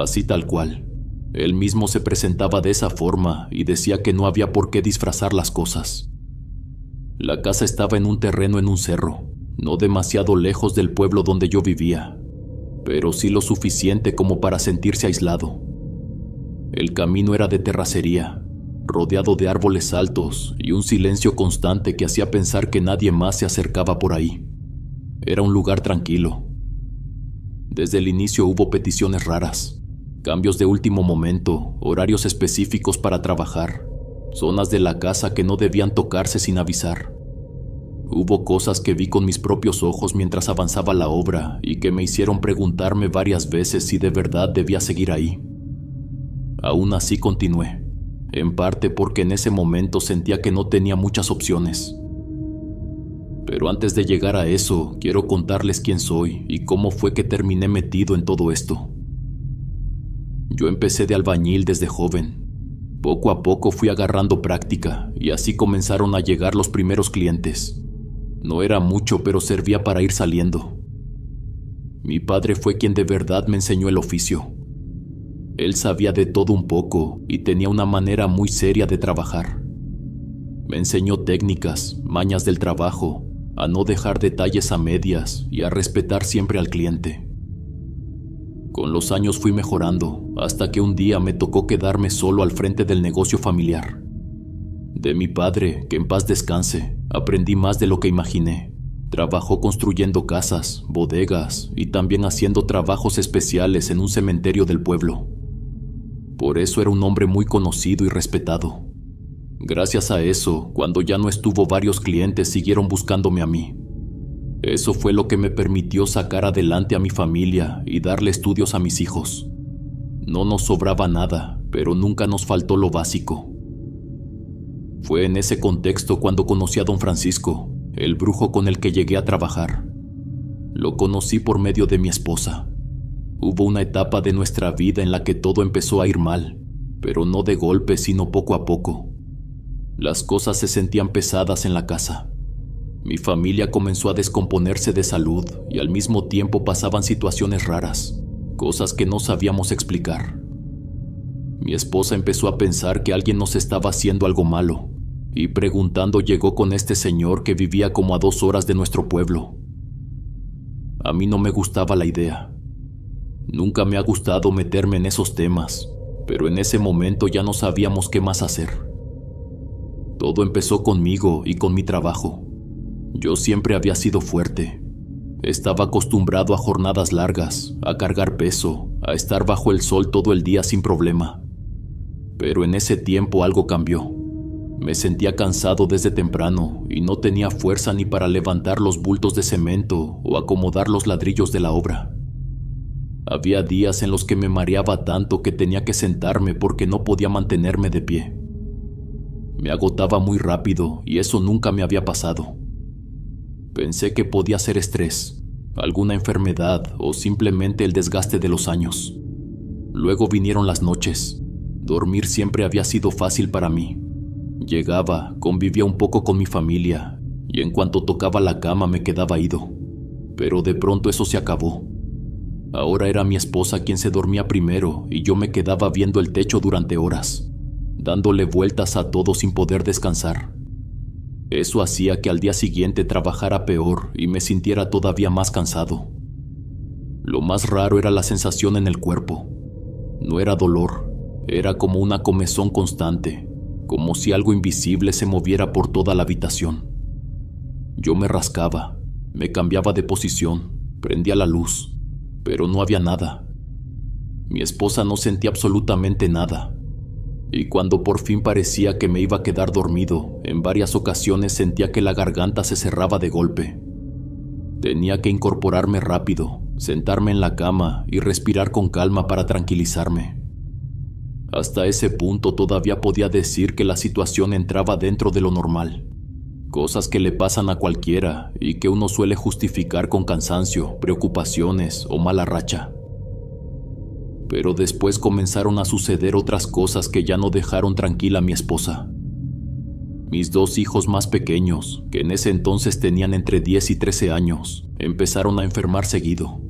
así tal cual. Él mismo se presentaba de esa forma y decía que no había por qué disfrazar las cosas. La casa estaba en un terreno en un cerro, no demasiado lejos del pueblo donde yo vivía, pero sí lo suficiente como para sentirse aislado. El camino era de terracería, rodeado de árboles altos y un silencio constante que hacía pensar que nadie más se acercaba por ahí. Era un lugar tranquilo. Desde el inicio hubo peticiones raras, cambios de último momento, horarios específicos para trabajar, zonas de la casa que no debían tocarse sin avisar. Hubo cosas que vi con mis propios ojos mientras avanzaba la obra y que me hicieron preguntarme varias veces si de verdad debía seguir ahí. Aún así continué, en parte porque en ese momento sentía que no tenía muchas opciones. Pero antes de llegar a eso, quiero contarles quién soy y cómo fue que terminé metido en todo esto. Yo empecé de albañil desde joven. Poco a poco fui agarrando práctica y así comenzaron a llegar los primeros clientes. No era mucho, pero servía para ir saliendo. Mi padre fue quien de verdad me enseñó el oficio. Él sabía de todo un poco y tenía una manera muy seria de trabajar. Me enseñó técnicas, mañas del trabajo, a no dejar detalles a medias y a respetar siempre al cliente. Con los años fui mejorando, hasta que un día me tocó quedarme solo al frente del negocio familiar. De mi padre, que en paz descanse, aprendí más de lo que imaginé. Trabajó construyendo casas, bodegas y también haciendo trabajos especiales en un cementerio del pueblo. Por eso era un hombre muy conocido y respetado. Gracias a eso, cuando ya no estuvo, varios clientes siguieron buscándome a mí. Eso fue lo que me permitió sacar adelante a mi familia y darle estudios a mis hijos. No nos sobraba nada, pero nunca nos faltó lo básico. Fue en ese contexto cuando conocí a don Francisco, el brujo con el que llegué a trabajar. Lo conocí por medio de mi esposa. Hubo una etapa de nuestra vida en la que todo empezó a ir mal, pero no de golpe, sino poco a poco. Las cosas se sentían pesadas en la casa. Mi familia comenzó a descomponerse de salud y al mismo tiempo pasaban situaciones raras, cosas que no sabíamos explicar. Mi esposa empezó a pensar que alguien nos estaba haciendo algo malo, y preguntando llegó con este señor que vivía como a 2 horas de nuestro pueblo. A mí no me gustaba la idea. Nunca me ha gustado meterme en esos temas, pero en ese momento ya no sabíamos qué más hacer. Todo empezó conmigo y con mi trabajo. Yo siempre había sido fuerte. Estaba acostumbrado a jornadas largas, a cargar peso, a estar bajo el sol todo el día sin problema. Pero en ese tiempo algo cambió. Me sentía cansado desde temprano y no tenía fuerza ni para levantar los bultos de cemento o acomodar los ladrillos de la obra. Había días en los que me mareaba tanto que tenía que sentarme porque no podía mantenerme de pie. Me agotaba muy rápido y eso nunca me había pasado. Pensé que podía ser estrés, alguna enfermedad o simplemente el desgaste de los años. Luego vinieron las noches. Dormir siempre había sido fácil para mí. Llegaba, convivía un poco con mi familia y en cuanto tocaba la cama me quedaba ido. Pero de pronto eso se acabó. Ahora era mi esposa quien se dormía primero y yo me quedaba viendo el techo durante horas, dándole vueltas a todo sin poder descansar. Eso hacía que al día siguiente trabajara peor y me sintiera todavía más cansado. Lo más raro era la sensación en el cuerpo. No era dolor, era como una comezón constante, como si algo invisible se moviera por toda la habitación. Yo me rascaba, me cambiaba de posición, prendía la luz, pero no había nada. Mi esposa no sentía absolutamente nada. Y cuando por fin parecía que me iba a quedar dormido, en varias ocasiones sentía que la garganta se cerraba de golpe. Tenía que incorporarme rápido, sentarme en la cama y respirar con calma para tranquilizarme. Hasta ese punto todavía podía decir que la situación entraba dentro de lo normal. Cosas que le pasan a cualquiera y que uno suele justificar con cansancio, preocupaciones o mala racha. Pero después comenzaron a suceder otras cosas que ya no dejaron tranquila a mi esposa. Mis 2 hijos más pequeños, que en ese entonces tenían entre 10 y 13 años, empezaron a enfermar seguido.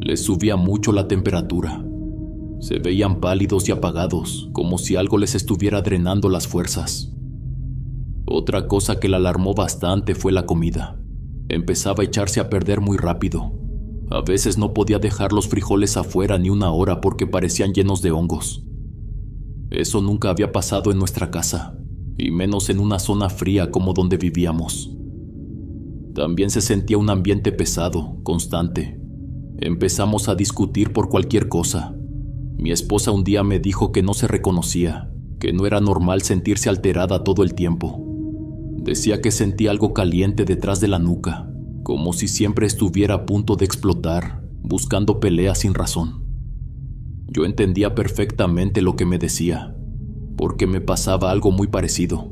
Les subía mucho la temperatura. Se veían pálidos y apagados, como si algo les estuviera drenando las fuerzas. Otra cosa que la alarmó bastante fue la comida. Empezaba a echarse a perder muy rápido. A veces no podía dejar los frijoles afuera ni una hora porque parecían llenos de hongos. Eso nunca había pasado en nuestra casa, y menos en una zona fría como donde vivíamos. También se sentía un ambiente pesado, constante. Empezamos a discutir por cualquier cosa. Mi esposa un día me dijo que no se reconocía, que no era normal sentirse alterada todo el tiempo. Decía que sentía algo caliente detrás de la nuca, como si siempre estuviera a punto de explotar, buscando peleas sin razón. Yo entendía perfectamente lo que me decía, porque me pasaba algo muy parecido.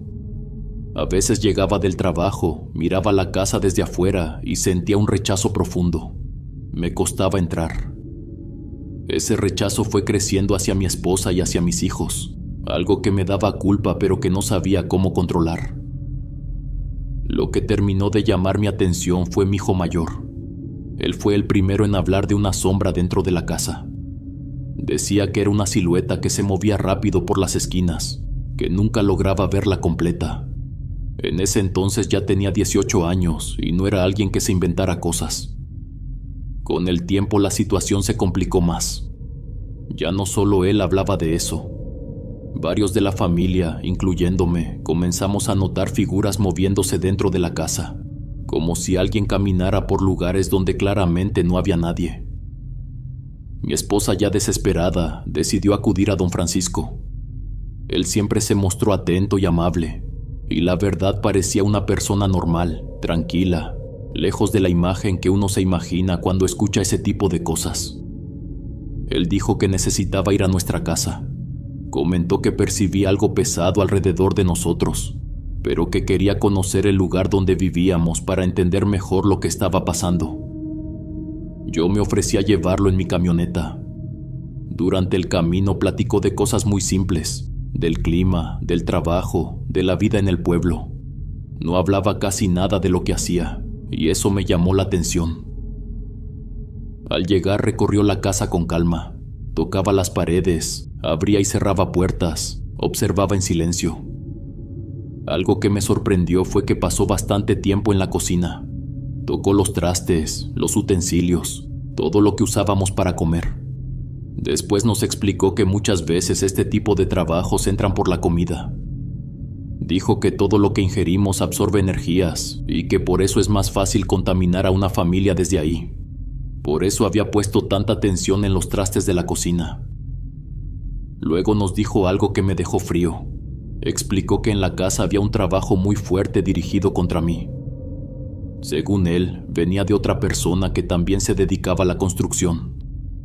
A veces llegaba del trabajo, miraba la casa desde afuera y sentía un rechazo profundo. Me costaba entrar. Ese rechazo fue creciendo hacia mi esposa y hacia mis hijos, algo que me daba culpa pero que no sabía cómo controlar. Lo que terminó de llamar mi atención fue mi hijo mayor. Él fue el primero en hablar de una sombra dentro de la casa. Decía que era una silueta que se movía rápido por las esquinas, que nunca lograba verla completa. En ese entonces ya tenía 18 años y no era alguien que se inventara cosas. Con el tiempo la situación se complicó más. Ya no solo él hablaba de eso. Varios de la familia, incluyéndome, comenzamos a notar figuras moviéndose dentro de la casa, como si alguien caminara por lugares donde claramente no había nadie. Mi esposa, ya desesperada, decidió acudir a don Francisco. Él siempre se mostró atento y amable, y la verdad parecía una persona normal, tranquila, lejos de la imagen que uno se imagina cuando escucha ese tipo de cosas. Él dijo que necesitaba ir a nuestra casa. Comentó que percibía algo pesado alrededor de nosotros, pero que quería conocer el lugar donde vivíamos para entender mejor lo que estaba pasando. Yo me ofrecí a llevarlo en mi camioneta. Durante el camino platicó de cosas muy simples, del clima, del trabajo, de la vida en el pueblo. No hablaba casi nada de lo que hacía, y eso me llamó la atención. Al llegar recorrió la casa con calma, tocaba las paredes, abría y cerraba puertas, observaba en silencio. Algo que me sorprendió fue que pasó bastante tiempo en la cocina. Tocó los trastes, los utensilios, todo lo que usábamos para comer. Después nos explicó que muchas veces este tipo de trabajos entran por la comida. Dijo que todo lo que ingerimos absorbe energías y que por eso es más fácil contaminar a una familia desde ahí. Por eso había puesto tanta atención en los trastes de la cocina. Luego nos dijo algo que me dejó frío. Explicó que en la casa había un trabajo muy fuerte dirigido contra mí. Según él, venía de otra persona que también se dedicaba a la construcción.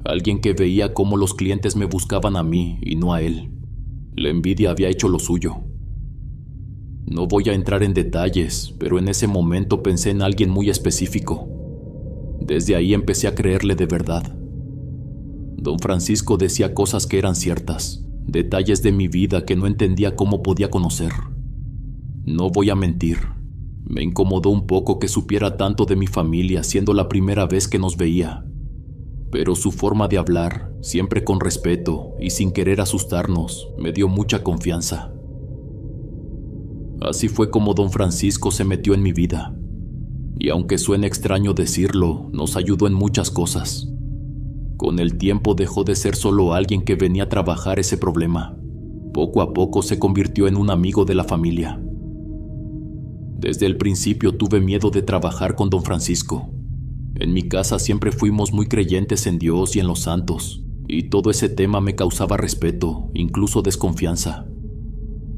Alguien que veía cómo los clientes me buscaban a mí y no a él. La envidia había hecho lo suyo. No voy a entrar en detalles, pero en ese momento pensé en alguien muy específico. Desde ahí empecé a creerle de verdad. Don Francisco decía cosas que eran ciertas, detalles de mi vida que no entendía cómo podía conocer. No voy a mentir, me incomodó un poco que supiera tanto de mi familia siendo la primera vez que nos veía. Pero su forma de hablar, siempre con respeto y sin querer asustarnos, me dio mucha confianza. Así fue como don Francisco se metió en mi vida. Y aunque suene extraño decirlo, nos ayudó en muchas cosas. Con el tiempo dejó de ser solo alguien que venía a trabajar ese problema. Poco a poco se convirtió en un amigo de la familia. Desde el principio tuve miedo de trabajar con don Francisco. En mi casa siempre fuimos muy creyentes en Dios y en los santos, y todo ese tema me causaba respeto, incluso desconfianza.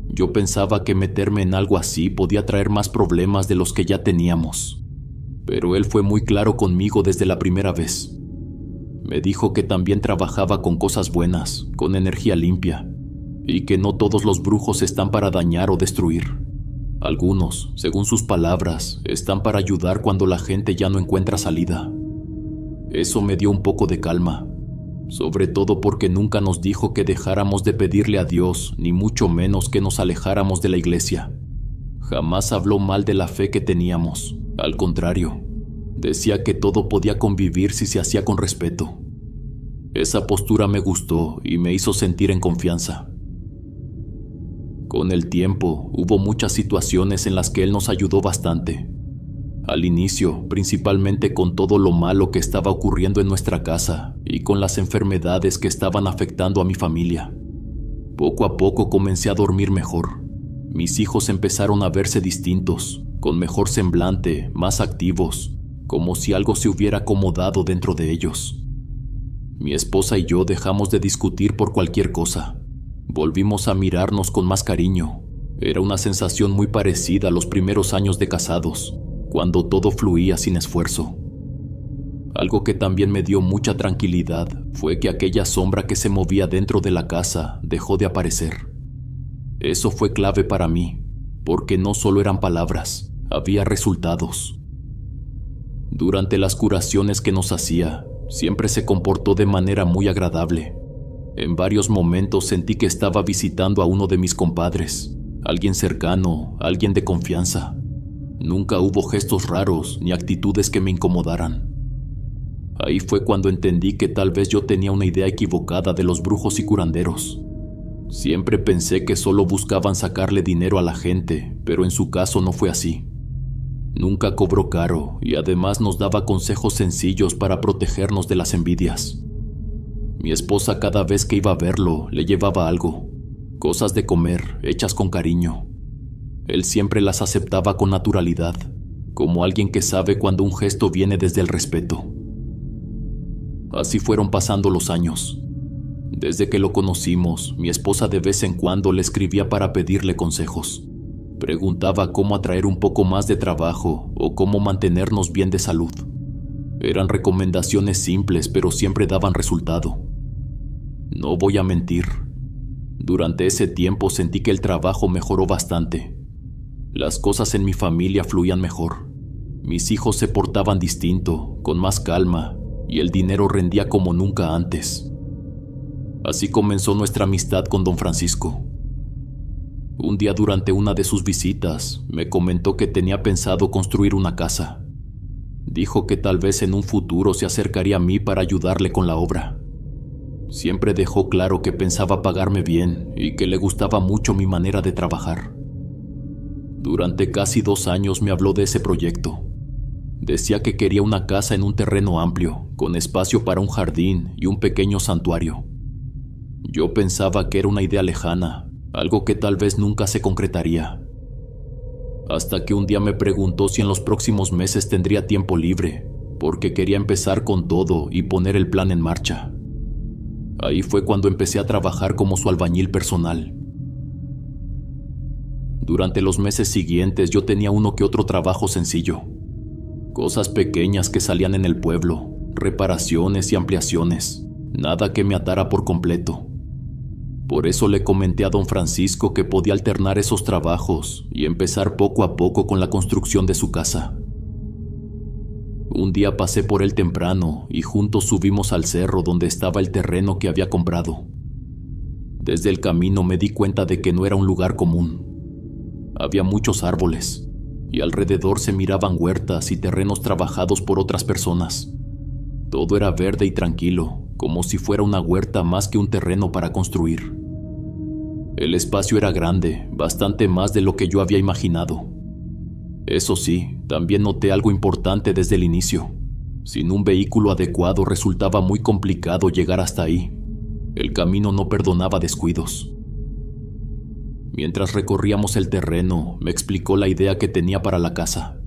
Yo pensaba que meterme en algo así podía traer más problemas de los que ya teníamos. Pero él fue muy claro conmigo desde la primera vez. Me dijo que también trabajaba con cosas buenas, con energía limpia, y que no todos los brujos están para dañar o destruir. Algunos, según sus palabras, están para ayudar cuando la gente ya no encuentra salida. Eso me dio un poco de calma, sobre todo porque nunca nos dijo que dejáramos de pedirle a Dios, ni mucho menos que nos alejáramos de la iglesia. Jamás habló mal de la fe que teníamos, al contrario, decía que todo podía convivir si se hacía con respeto. Esa postura me gustó y me hizo sentir en confianza. Con el tiempo, hubo muchas situaciones en las que él nos ayudó bastante. Al inicio, principalmente con todo lo malo que estaba ocurriendo en nuestra casa y con las enfermedades que estaban afectando a mi familia. Poco a poco comencé a dormir mejor. Mis hijos empezaron a verse distintos, con mejor semblante, más activos, como si algo se hubiera acomodado dentro de ellos. Mi esposa y yo dejamos de discutir por cualquier cosa. Volvimos a mirarnos con más cariño. Era una sensación muy parecida a los primeros años de casados, cuando todo fluía sin esfuerzo. Algo que también me dio mucha tranquilidad fue que aquella sombra que se movía dentro de la casa dejó de aparecer. Eso fue clave para mí, porque no solo eran palabras, había resultados. Durante las curaciones que nos hacía, siempre se comportó de manera muy agradable. En varios momentos sentí que estaba visitando a uno de mis compadres, alguien cercano, alguien de confianza. Nunca hubo gestos raros ni actitudes que me incomodaran. Ahí fue cuando entendí que tal vez yo tenía una idea equivocada de los brujos y curanderos. Siempre pensé que solo buscaban sacarle dinero a la gente, pero en su caso no fue así. Nunca cobró caro y además nos daba consejos sencillos para protegernos de las envidias. Mi esposa cada vez que iba a verlo le llevaba algo, cosas de comer hechas con cariño. Él siempre las aceptaba con naturalidad, como alguien que sabe cuando un gesto viene desde el respeto. Así fueron pasando los años. Desde que lo conocimos, mi esposa de vez en cuando le escribía para pedirle consejos. Preguntaba cómo atraer un poco más de trabajo o cómo mantenernos bien de salud. Eran recomendaciones simples, pero siempre daban resultado. No voy a mentir. Durante ese tiempo sentí que el trabajo mejoró bastante. Las cosas en mi familia fluían mejor. Mis hijos se portaban distinto, con más calma, y el dinero rendía como nunca antes. Así comenzó nuestra amistad con don Francisco. Un día durante una de sus visitas, me comentó que tenía pensado construir una casa. Dijo que tal vez en un futuro se acercaría a mí para ayudarle con la obra. Siempre dejó claro que pensaba pagarme bien y que le gustaba mucho mi manera de trabajar. Durante casi 2 años me habló de ese proyecto. Decía que quería una casa en un terreno amplio, con espacio para un jardín y un pequeño santuario. Yo pensaba que era una idea lejana, algo que tal vez nunca se concretaría. Hasta que un día me preguntó si en los próximos meses tendría tiempo libre, porque quería empezar con todo y poner el plan en marcha. Ahí fue cuando empecé a trabajar como su albañil personal. Durante los meses siguientes yo tenía uno que otro trabajo sencillo. Cosas pequeñas que salían en el pueblo, reparaciones y ampliaciones, nada que me atara por completo. Por eso le comenté a don Francisco que podía alternar esos trabajos y empezar poco a poco con la construcción de su casa. Un día pasé por él temprano y juntos subimos al cerro donde estaba el terreno que había comprado. Desde el camino me di cuenta de que no era un lugar común. Había muchos árboles y alrededor se miraban huertas y terrenos trabajados por otras personas. Todo era verde y tranquilo, como si fuera una huerta más que un terreno para construir. El espacio era grande, bastante más de lo que yo había imaginado. Eso sí, también noté algo importante desde el inicio. Sin un vehículo adecuado resultaba muy complicado llegar hasta ahí. El camino no perdonaba descuidos. Mientras recorríamos el terreno, me explicó la idea que tenía para la casa.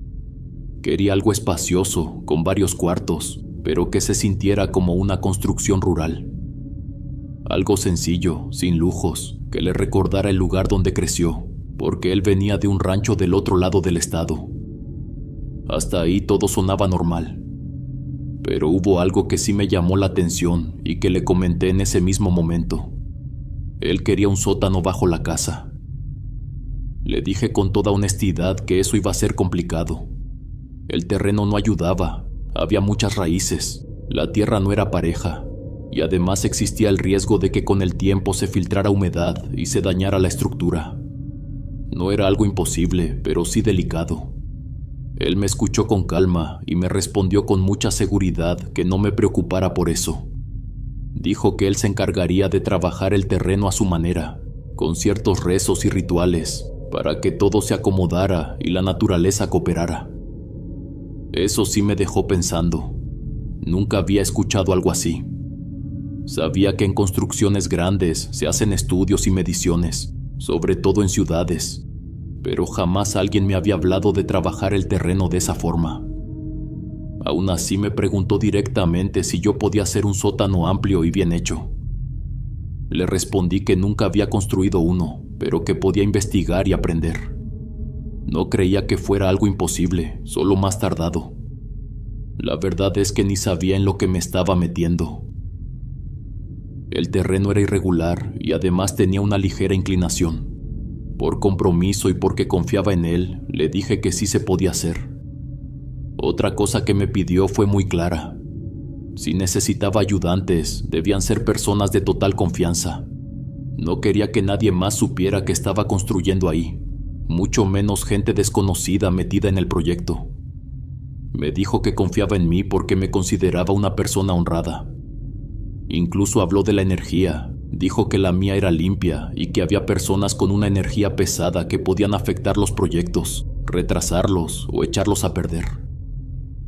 Quería algo espacioso, con varios cuartos, pero que se sintiera como una construcción rural. Algo sencillo, sin lujos, que le recordara el lugar donde creció, porque él venía de un rancho del otro lado del estado. Hasta ahí todo sonaba normal. Pero hubo algo que sí me llamó la atención y que le comenté en ese mismo momento. Él quería un sótano bajo la casa. Le dije con toda honestidad que eso iba a ser complicado. El terreno no ayudaba, había muchas raíces, la tierra no era pareja, y además existía el riesgo de que con el tiempo se filtrara humedad y se dañara la estructura. No era algo imposible, pero sí delicado. Él me escuchó con calma y me respondió con mucha seguridad que no me preocupara por eso. Dijo que él se encargaría de trabajar el terreno a su manera, con ciertos rezos y rituales, para que todo se acomodara y la naturaleza cooperara. Eso sí me dejó pensando. Nunca había escuchado algo así. Sabía que en construcciones grandes se hacen estudios y mediciones, sobre todo en ciudades, pero jamás alguien me había hablado de trabajar el terreno de esa forma. Aún así me preguntó directamente si yo podía hacer un sótano amplio y bien hecho. Le respondí que nunca había construido uno, pero que podía investigar y aprender. No creía que fuera algo imposible, solo más tardado. La verdad es que ni sabía en lo que me estaba metiendo. El terreno era irregular y además tenía una ligera inclinación. Por compromiso y porque confiaba en él, le dije que sí se podía hacer. Otra cosa que me pidió fue muy clara. Si necesitaba ayudantes, debían ser personas de total confianza. No quería que nadie más supiera que estaba construyendo ahí, mucho menos gente desconocida metida en el proyecto. Me dijo que confiaba en mí porque me consideraba una persona honrada. Incluso habló de la energía, dijo que la mía era limpia y que había personas con una energía pesada que podían afectar los proyectos, retrasarlos o echarlos a perder.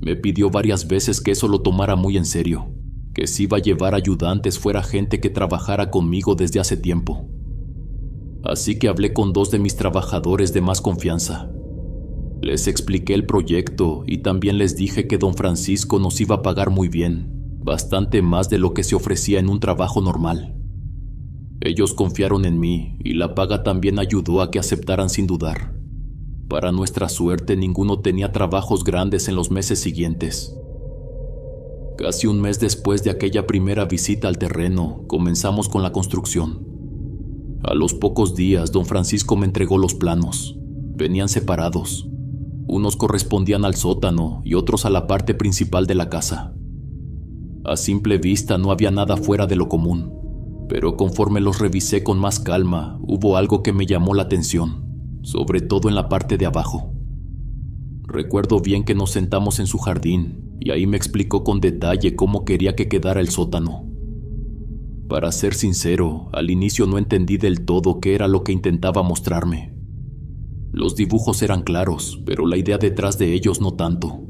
Me pidió varias veces que eso lo tomara muy en serio, que si iba a llevar ayudantes fuera gente que trabajara conmigo desde hace tiempo. Así que hablé con 2 de mis trabajadores de más confianza. Les expliqué el proyecto y también les dije que don Francisco nos iba a pagar muy bien, bastante más de lo que se ofrecía en un trabajo normal. Ellos confiaron en mí y la paga también ayudó a que aceptaran sin dudar. Para nuestra suerte, ninguno tenía trabajos grandes en los meses siguientes. Casi un mes después de aquella primera visita al terreno, comenzamos con la construcción. A los pocos días, don Francisco me entregó los planos. Venían separados. Unos correspondían al sótano y otros a la parte principal de la casa. A simple vista no había nada fuera de lo común, pero conforme los revisé con más calma, hubo algo que me llamó la atención, sobre todo en la parte de abajo. Recuerdo bien que nos sentamos en su jardín y ahí me explicó con detalle cómo quería que quedara el sótano. Para ser sincero, al inicio no entendí del todo qué era lo que intentaba mostrarme. Los dibujos eran claros, pero la idea detrás de ellos no tanto.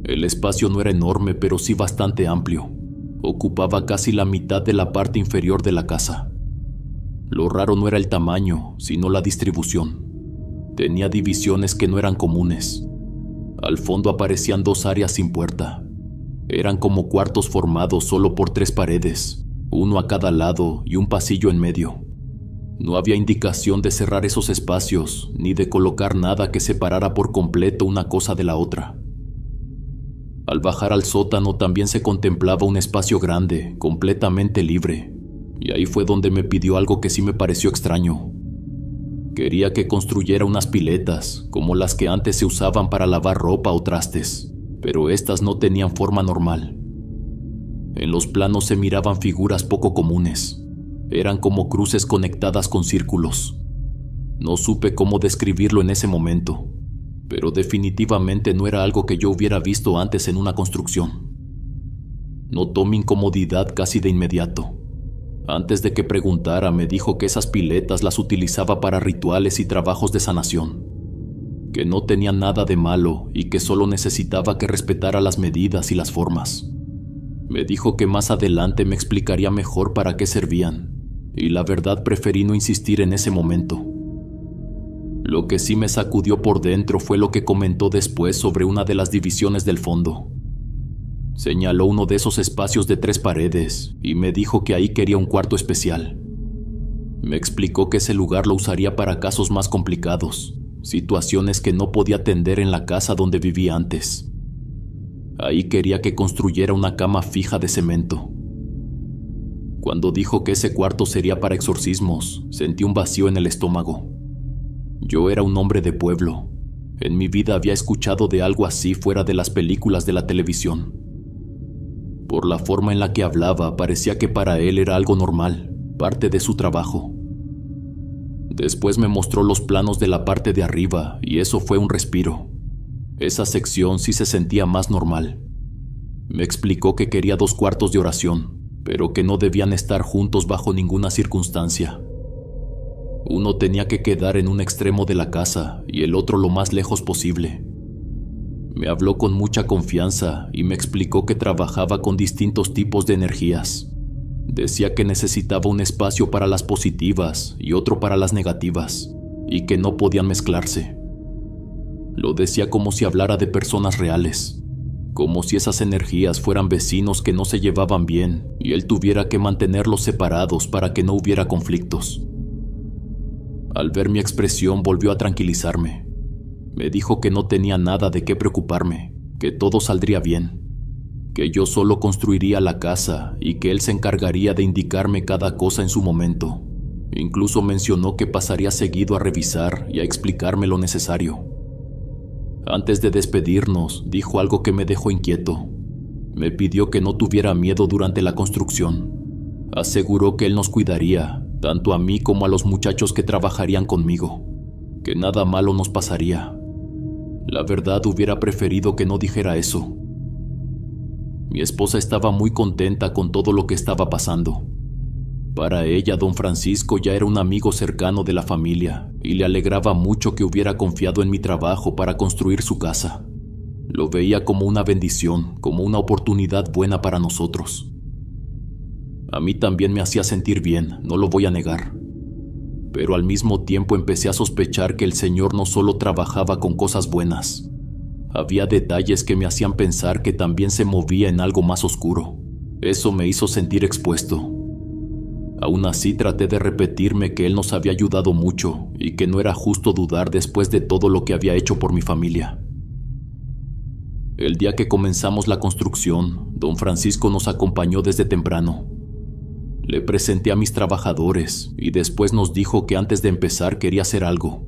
El espacio no era enorme, pero sí bastante amplio. Ocupaba casi la mitad de la parte inferior de la casa. Lo raro no era el tamaño, sino la distribución. Tenía divisiones que no eran comunes. Al fondo aparecían 2 áreas sin puerta. Eran como cuartos formados solo por 3 paredes, uno a cada lado y un pasillo en medio. No había indicación de cerrar esos espacios, ni de colocar nada que separara por completo una cosa de la otra. Al bajar al sótano también se contemplaba un espacio grande, completamente libre, y ahí fue donde me pidió algo que sí me pareció extraño. Quería que construyera unas piletas, como las que antes se usaban para lavar ropa o trastes, pero estas no tenían forma normal. En los planos se miraban figuras poco comunes. Eran como cruces conectadas con círculos. No supe cómo describirlo en ese momento, pero definitivamente no era algo que yo hubiera visto antes en una construcción. Notó mi incomodidad casi de inmediato. Antes de que preguntara, me dijo que esas piletas las utilizaba para rituales y trabajos de sanación, que no tenían nada de malo y que solo necesitaba que respetara las medidas y las formas. Me dijo que más adelante me explicaría mejor para qué servían, y la verdad preferí no insistir en ese momento. Lo que sí me sacudió por dentro fue lo que comentó después sobre una de las divisiones del fondo. Señaló uno de esos espacios de 3 paredes y me dijo que ahí quería un cuarto especial. Me explicó que ese lugar lo usaría para casos más complicados, situaciones que no podía atender en la casa donde vivía antes. Ahí quería que construyera una cama fija de cemento. Cuando dijo que ese cuarto sería para exorcismos, sentí un vacío en el estómago. Yo era un hombre de pueblo. En mi vida había escuchado de algo así fuera de las películas de la televisión. Por la forma en la que hablaba, parecía que para él era algo normal, parte de su trabajo. Después me mostró los planos de la parte de arriba y eso fue un respiro. Esa sección sí se sentía más normal. Me explicó que quería 2 cuartos de oración, pero que no debían estar juntos bajo ninguna circunstancia. Uno tenía que quedar en un extremo de la casa y el otro lo más lejos posible. Me habló con mucha confianza y me explicó que trabajaba con distintos tipos de energías. Decía que necesitaba un espacio para las positivas y otro para las negativas, y que no podían mezclarse. Lo decía como si hablara de personas reales, como si esas energías fueran vecinos que no se llevaban bien y él tuviera que mantenerlos separados para que no hubiera conflictos. Al ver mi expresión volvió a tranquilizarme. Me dijo que no tenía nada de qué preocuparme, que todo saldría bien, que yo solo construiría la casa y que él se encargaría de indicarme cada cosa en su momento. Incluso mencionó que pasaría seguido a revisar y a explicarme lo necesario. Antes de despedirnos, dijo algo que me dejó inquieto. Me pidió que no tuviera miedo durante la construcción. Aseguró que él nos cuidaría, tanto a mí como a los muchachos que trabajarían conmigo, que nada malo nos pasaría. La verdad, hubiera preferido que no dijera eso. Mi esposa estaba muy contenta con todo lo que estaba pasando. Para ella, don Francisco ya era un amigo cercano de la familia y le alegraba mucho que hubiera confiado en mi trabajo para construir su casa. Lo veía como una bendición, como una oportunidad buena para nosotros. A mí también me hacía sentir bien, no lo voy a negar. Pero al mismo tiempo empecé a sospechar que el Señor no solo trabajaba con cosas buenas. Había detalles que me hacían pensar que también se movía en algo más oscuro. Eso me hizo sentir expuesto. Aún así traté de repetirme que Él nos había ayudado mucho y que no era justo dudar después de todo lo que había hecho por mi familia. El día que comenzamos la construcción, don Francisco nos acompañó desde temprano. Le presenté a mis trabajadores y después nos dijo que antes de empezar quería hacer algo.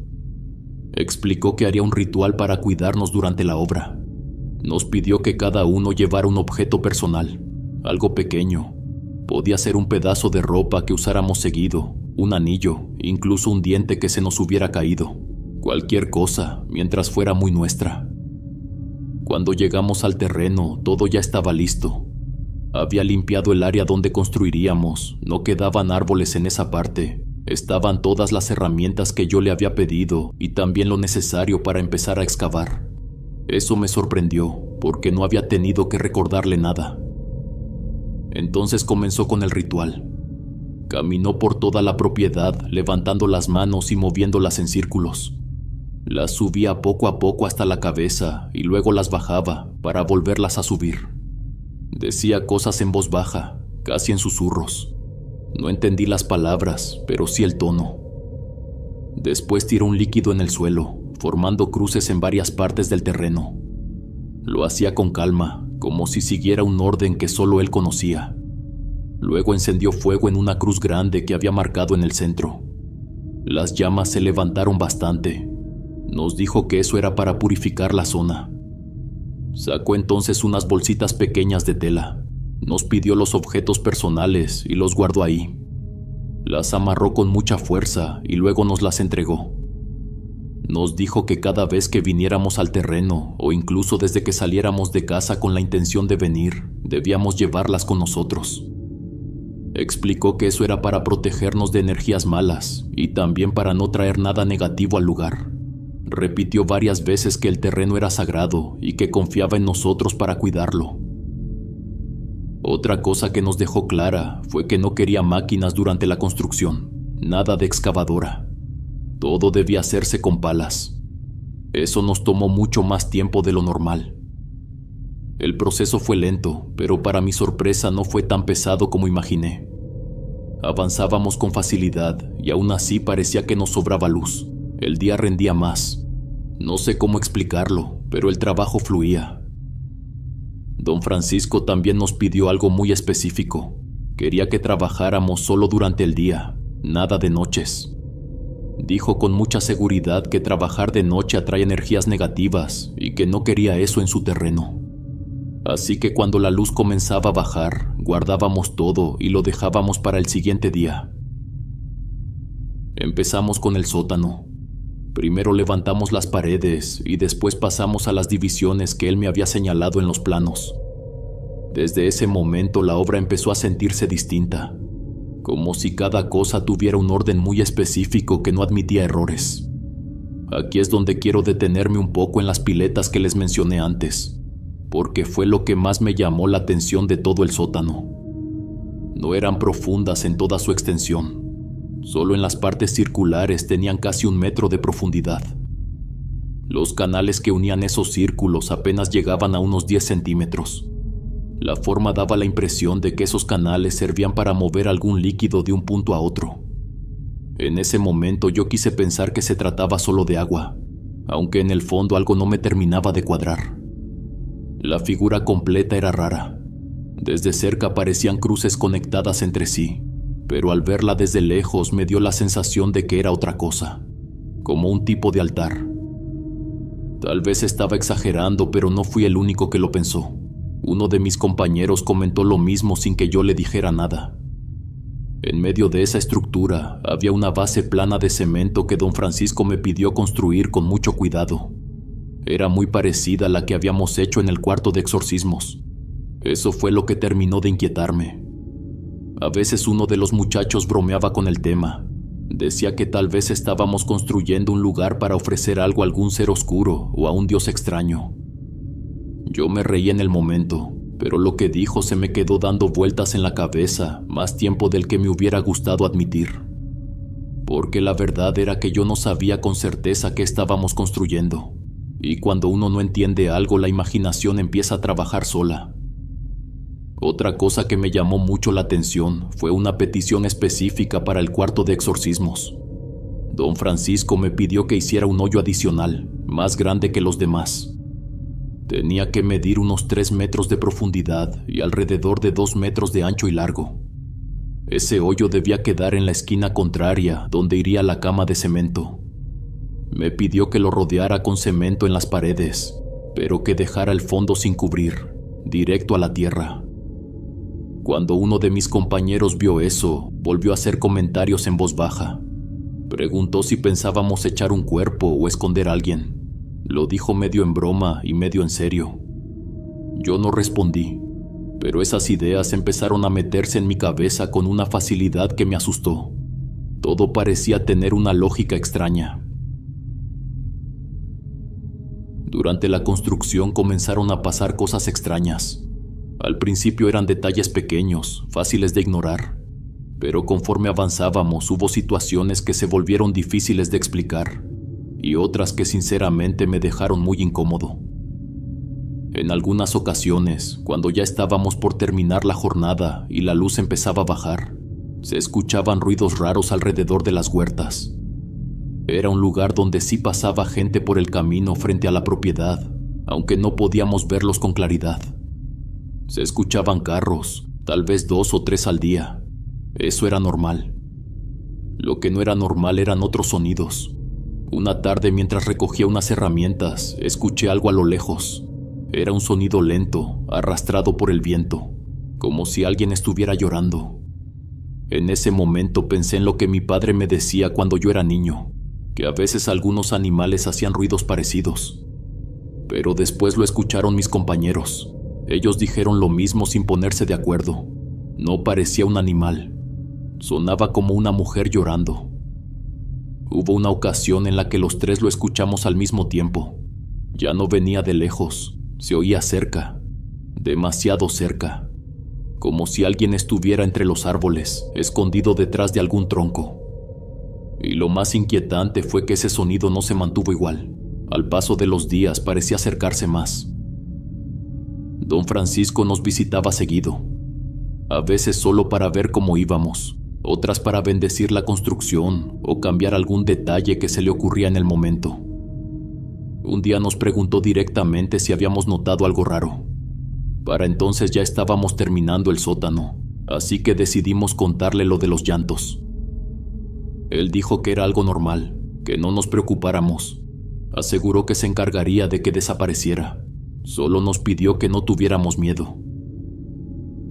Explicó que haría un ritual para cuidarnos durante la obra. Nos pidió que cada uno llevara un objeto personal, algo pequeño. Podía ser un pedazo de ropa que usáramos seguido, un anillo, incluso un diente que se nos hubiera caído. Cualquier cosa, mientras fuera muy nuestra. Cuando llegamos al terreno, todo ya estaba listo. Había limpiado el área donde construiríamos, no quedaban árboles en esa parte. Estaban todas las herramientas que yo le había pedido y también lo necesario para empezar a excavar. Eso me sorprendió, porque no había tenido que recordarle nada. Entonces comenzó con el ritual. Caminó por toda la propiedad, levantando las manos y moviéndolas en círculos. Las subía poco a poco hasta la cabeza y luego las bajaba para volverlas a subir. Decía cosas en voz baja, casi en susurros. No entendí las palabras, pero sí el tono. Después tiró un líquido en el suelo, formando cruces en varias partes del terreno. Lo hacía con calma, como si siguiera un orden que solo él conocía. Luego encendió fuego en una cruz grande que había marcado en el centro. Las llamas se levantaron bastante. Nos dijo que eso era para purificar la zona. Sacó entonces unas bolsitas pequeñas de tela. Nos pidió los objetos personales y los guardó ahí. Las amarró con mucha fuerza y luego nos las entregó. Nos dijo que cada vez que viniéramos al terreno, o incluso desde que saliéramos de casa con la intención de venir, debíamos llevarlas con nosotros. Explicó que eso era para protegernos de energías malas y también para no traer nada negativo al lugar. Repitió varias veces que el terreno era sagrado y que confiaba en nosotros para cuidarlo. Otra cosa que nos dejó clara fue que no quería máquinas durante la construcción, nada de excavadora. Todo debía hacerse con palas. Eso nos tomó mucho más tiempo de lo normal. El proceso fue lento, pero para mi sorpresa no fue tan pesado como imaginé. Avanzábamos con facilidad y aún así parecía que nos sobraba luz. El día rendía más. No sé cómo explicarlo, pero el trabajo fluía. Don Francisco también nos pidió algo muy específico. Quería que trabajáramos solo durante el día, nada de noches. Dijo con mucha seguridad que trabajar de noche atrae energías negativas y que no quería eso en su terreno. Así que cuando la luz comenzaba a bajar, guardábamos todo y lo dejábamos para el siguiente día. Empezamos con el sótano. Primero levantamos las paredes y después pasamos a las divisiones que él me había señalado en los planos. Desde ese momento la obra empezó a sentirse distinta, como si cada cosa tuviera un orden muy específico que no admitía errores. Aquí es donde quiero detenerme un poco en las piletas que les mencioné antes, porque fue lo que más me llamó la atención de todo el sótano. No eran profundas en toda su extensión, solo en las partes circulares tenían casi 1 metro de profundidad. Los canales que unían esos círculos apenas llegaban a unos 10 centímetros. La forma daba la impresión de que esos canales servían para mover algún líquido de un punto a otro. En ese momento yo quise pensar que se trataba solo de agua, aunque en el fondo algo no me terminaba de cuadrar. La figura completa era rara. Desde cerca parecían cruces conectadas entre sí, pero al verla desde lejos me dio la sensación de que era otra cosa, como un tipo de altar. Tal vez estaba exagerando, pero no fui el único que lo pensó. Uno de mis compañeros comentó lo mismo sin que yo le dijera nada. En medio de esa estructura había una base plana de cemento que don Francisco me pidió construir con mucho cuidado. Era muy parecida a la que habíamos hecho en el cuarto de exorcismos. Eso fue lo que terminó de inquietarme. A veces uno de los muchachos bromeaba con el tema. Decía que tal vez estábamos construyendo un lugar para ofrecer algo a algún ser oscuro o a un dios extraño. Yo me reí en el momento, pero lo que dijo se me quedó dando vueltas en la cabeza más tiempo del que me hubiera gustado admitir. Porque la verdad era que yo no sabía con certeza qué estábamos construyendo, y cuando uno no entiende algo, la imaginación empieza a trabajar sola. Otra cosa que me llamó mucho la atención fue una petición específica para el cuarto de exorcismos. Don Francisco me pidió que hiciera un hoyo adicional, más grande que los demás. Tenía que medir unos 3 metros de profundidad y alrededor de 2 metros de ancho y largo. Ese hoyo debía quedar en la esquina contraria, donde iría la cama de cemento. Me pidió que lo rodeara con cemento en las paredes, pero que dejara el fondo sin cubrir, directo a la tierra. Cuando uno de mis compañeros vio eso, volvió a hacer comentarios en voz baja. Preguntó si pensábamos echar un cuerpo o esconder a alguien. Lo dijo medio en broma y medio en serio. Yo no respondí, pero esas ideas empezaron a meterse en mi cabeza con una facilidad que me asustó. Todo parecía tener una lógica extraña. Durante la construcción comenzaron a pasar cosas extrañas. Al principio eran detalles pequeños, fáciles de ignorar, pero conforme avanzábamos hubo situaciones que se volvieron difíciles de explicar y otras que sinceramente me dejaron muy incómodo. En algunas ocasiones, cuando ya estábamos por terminar la jornada y la luz empezaba a bajar, se escuchaban ruidos raros alrededor de las huertas. Era un lugar donde sí pasaba gente por el camino frente a la propiedad, aunque no podíamos verlos con claridad. Se escuchaban carros, tal vez 2 o 3 al día. Eso era normal. Lo que no era normal eran otros sonidos. Una tarde, mientras recogía unas herramientas, escuché algo a lo lejos. Era un sonido lento, arrastrado por el viento, como si alguien estuviera llorando. En ese momento pensé en lo que mi padre me decía cuando yo era niño, que a veces algunos animales hacían ruidos parecidos. Pero después lo escucharon mis compañeros. Ellos dijeron lo mismo sin ponerse de acuerdo. No parecía un animal. Sonaba como una mujer llorando. Hubo una ocasión en la que los 3 lo escuchamos al mismo tiempo. Ya no venía de lejos, se oía cerca, demasiado cerca, como si alguien estuviera entre los árboles, escondido detrás de algún tronco. Y lo más inquietante fue que ese sonido no se mantuvo igual. Al paso de los días parecía acercarse más. Don Francisco nos visitaba seguido, a veces solo para ver cómo íbamos, otras para bendecir la construcción o cambiar algún detalle que se le ocurría en el momento. Un día nos preguntó directamente si habíamos notado algo raro. Para entonces ya estábamos terminando el sótano, así que decidimos contarle lo de los llantos. Él dijo que era algo normal, que no nos preocupáramos. Aseguró que se encargaría de que desapareciera. Solo nos pidió que no tuviéramos miedo.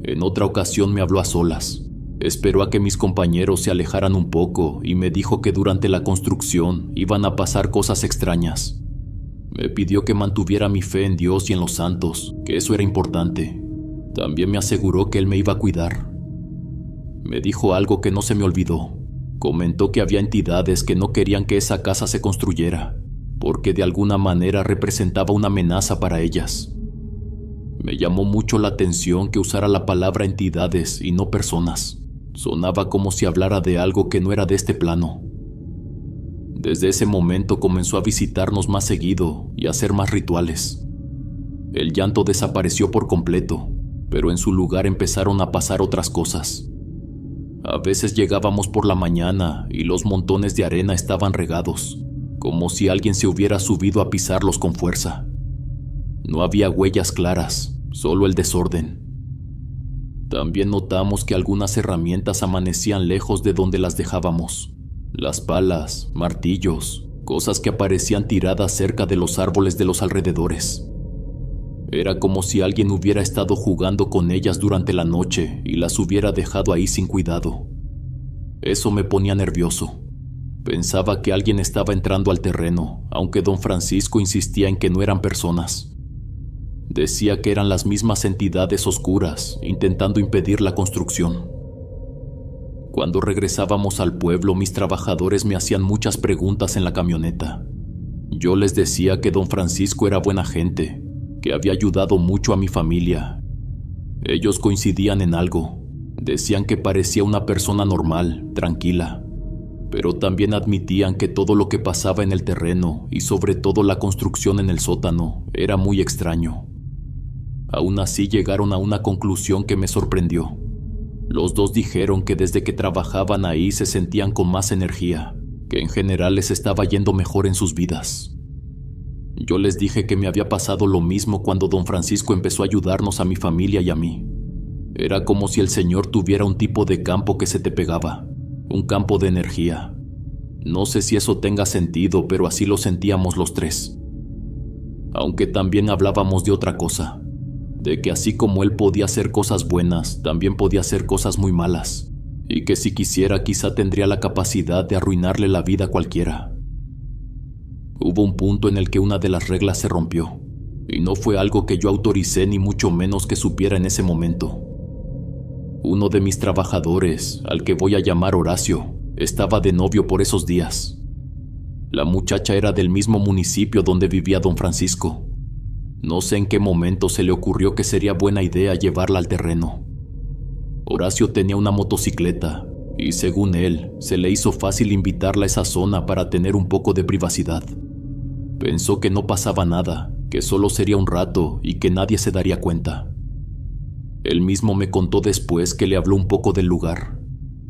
En otra ocasión me habló a solas. Esperó a que mis compañeros se alejaran un poco y me dijo que durante la construcción iban a pasar cosas extrañas. Me pidió que mantuviera mi fe en Dios y en los santos, que eso era importante. También me aseguró que él me iba a cuidar. Me dijo algo que no se me olvidó. Comentó que había entidades que no querían que esa casa se construyera, porque de alguna manera representaba una amenaza para ellas. Me llamó mucho la atención que usara la palabra entidades y no personas. Sonaba como si hablara de algo que no era de este plano. Desde ese momento comenzó a visitarnos más seguido y a hacer más rituales. El llanto desapareció por completo, pero en su lugar empezaron a pasar otras cosas. A veces llegábamos por la mañana y los montones de arena estaban regados, como si alguien se hubiera subido a pisarlos con fuerza. No había huellas claras, solo el desorden. También notamos que algunas herramientas amanecían lejos de donde las dejábamos. Las palas, martillos, cosas que aparecían tiradas cerca de los árboles de los alrededores. Era como si alguien hubiera estado jugando con ellas durante la noche y las hubiera dejado ahí sin cuidado. Eso me ponía nervioso. Pensaba que alguien estaba entrando al terreno, aunque don Francisco insistía en que no eran personas. Decía que eran las mismas entidades oscuras intentando impedir la construcción. Cuando regresábamos al pueblo, mis trabajadores me hacían muchas preguntas en la camioneta. Yo les decía que don Francisco era buena gente, que había ayudado mucho a mi familia. Ellos coincidían en algo. Decían que parecía una persona normal, tranquila, pero también admitían que todo lo que pasaba en el terreno y sobre todo la construcción en el sótano era muy extraño. Aún así llegaron a una conclusión que me sorprendió. Los dos dijeron que desde que trabajaban ahí se sentían con más energía, que en general les estaba yendo mejor en sus vidas. Yo les dije que me había pasado lo mismo cuando don Francisco empezó a ayudarnos a mi familia y a mí. Era como si el Señor tuviera un tipo de campo que se te pegaba, un campo de energía. No sé si eso tenga sentido, pero así lo sentíamos los tres. Aunque también hablábamos de otra cosa, de que así como él podía hacer cosas buenas, también podía hacer cosas muy malas, y que si quisiera quizá tendría la capacidad de arruinarle la vida a cualquiera. Hubo un punto en el que una de las reglas se rompió, y no fue algo que yo autoricé ni mucho menos que supiera en ese momento. Uno de mis trabajadores, al que voy a llamar Horacio, estaba de novio por esos días. La muchacha era del mismo municipio donde vivía don Francisco. No sé en qué momento se le ocurrió que sería buena idea llevarla al terreno. Horacio tenía una motocicleta y, según él, se le hizo fácil invitarla a esa zona para tener un poco de privacidad. Pensó que no pasaba nada, que solo sería un rato y que nadie se daría cuenta. Él mismo me contó después que le habló un poco del lugar.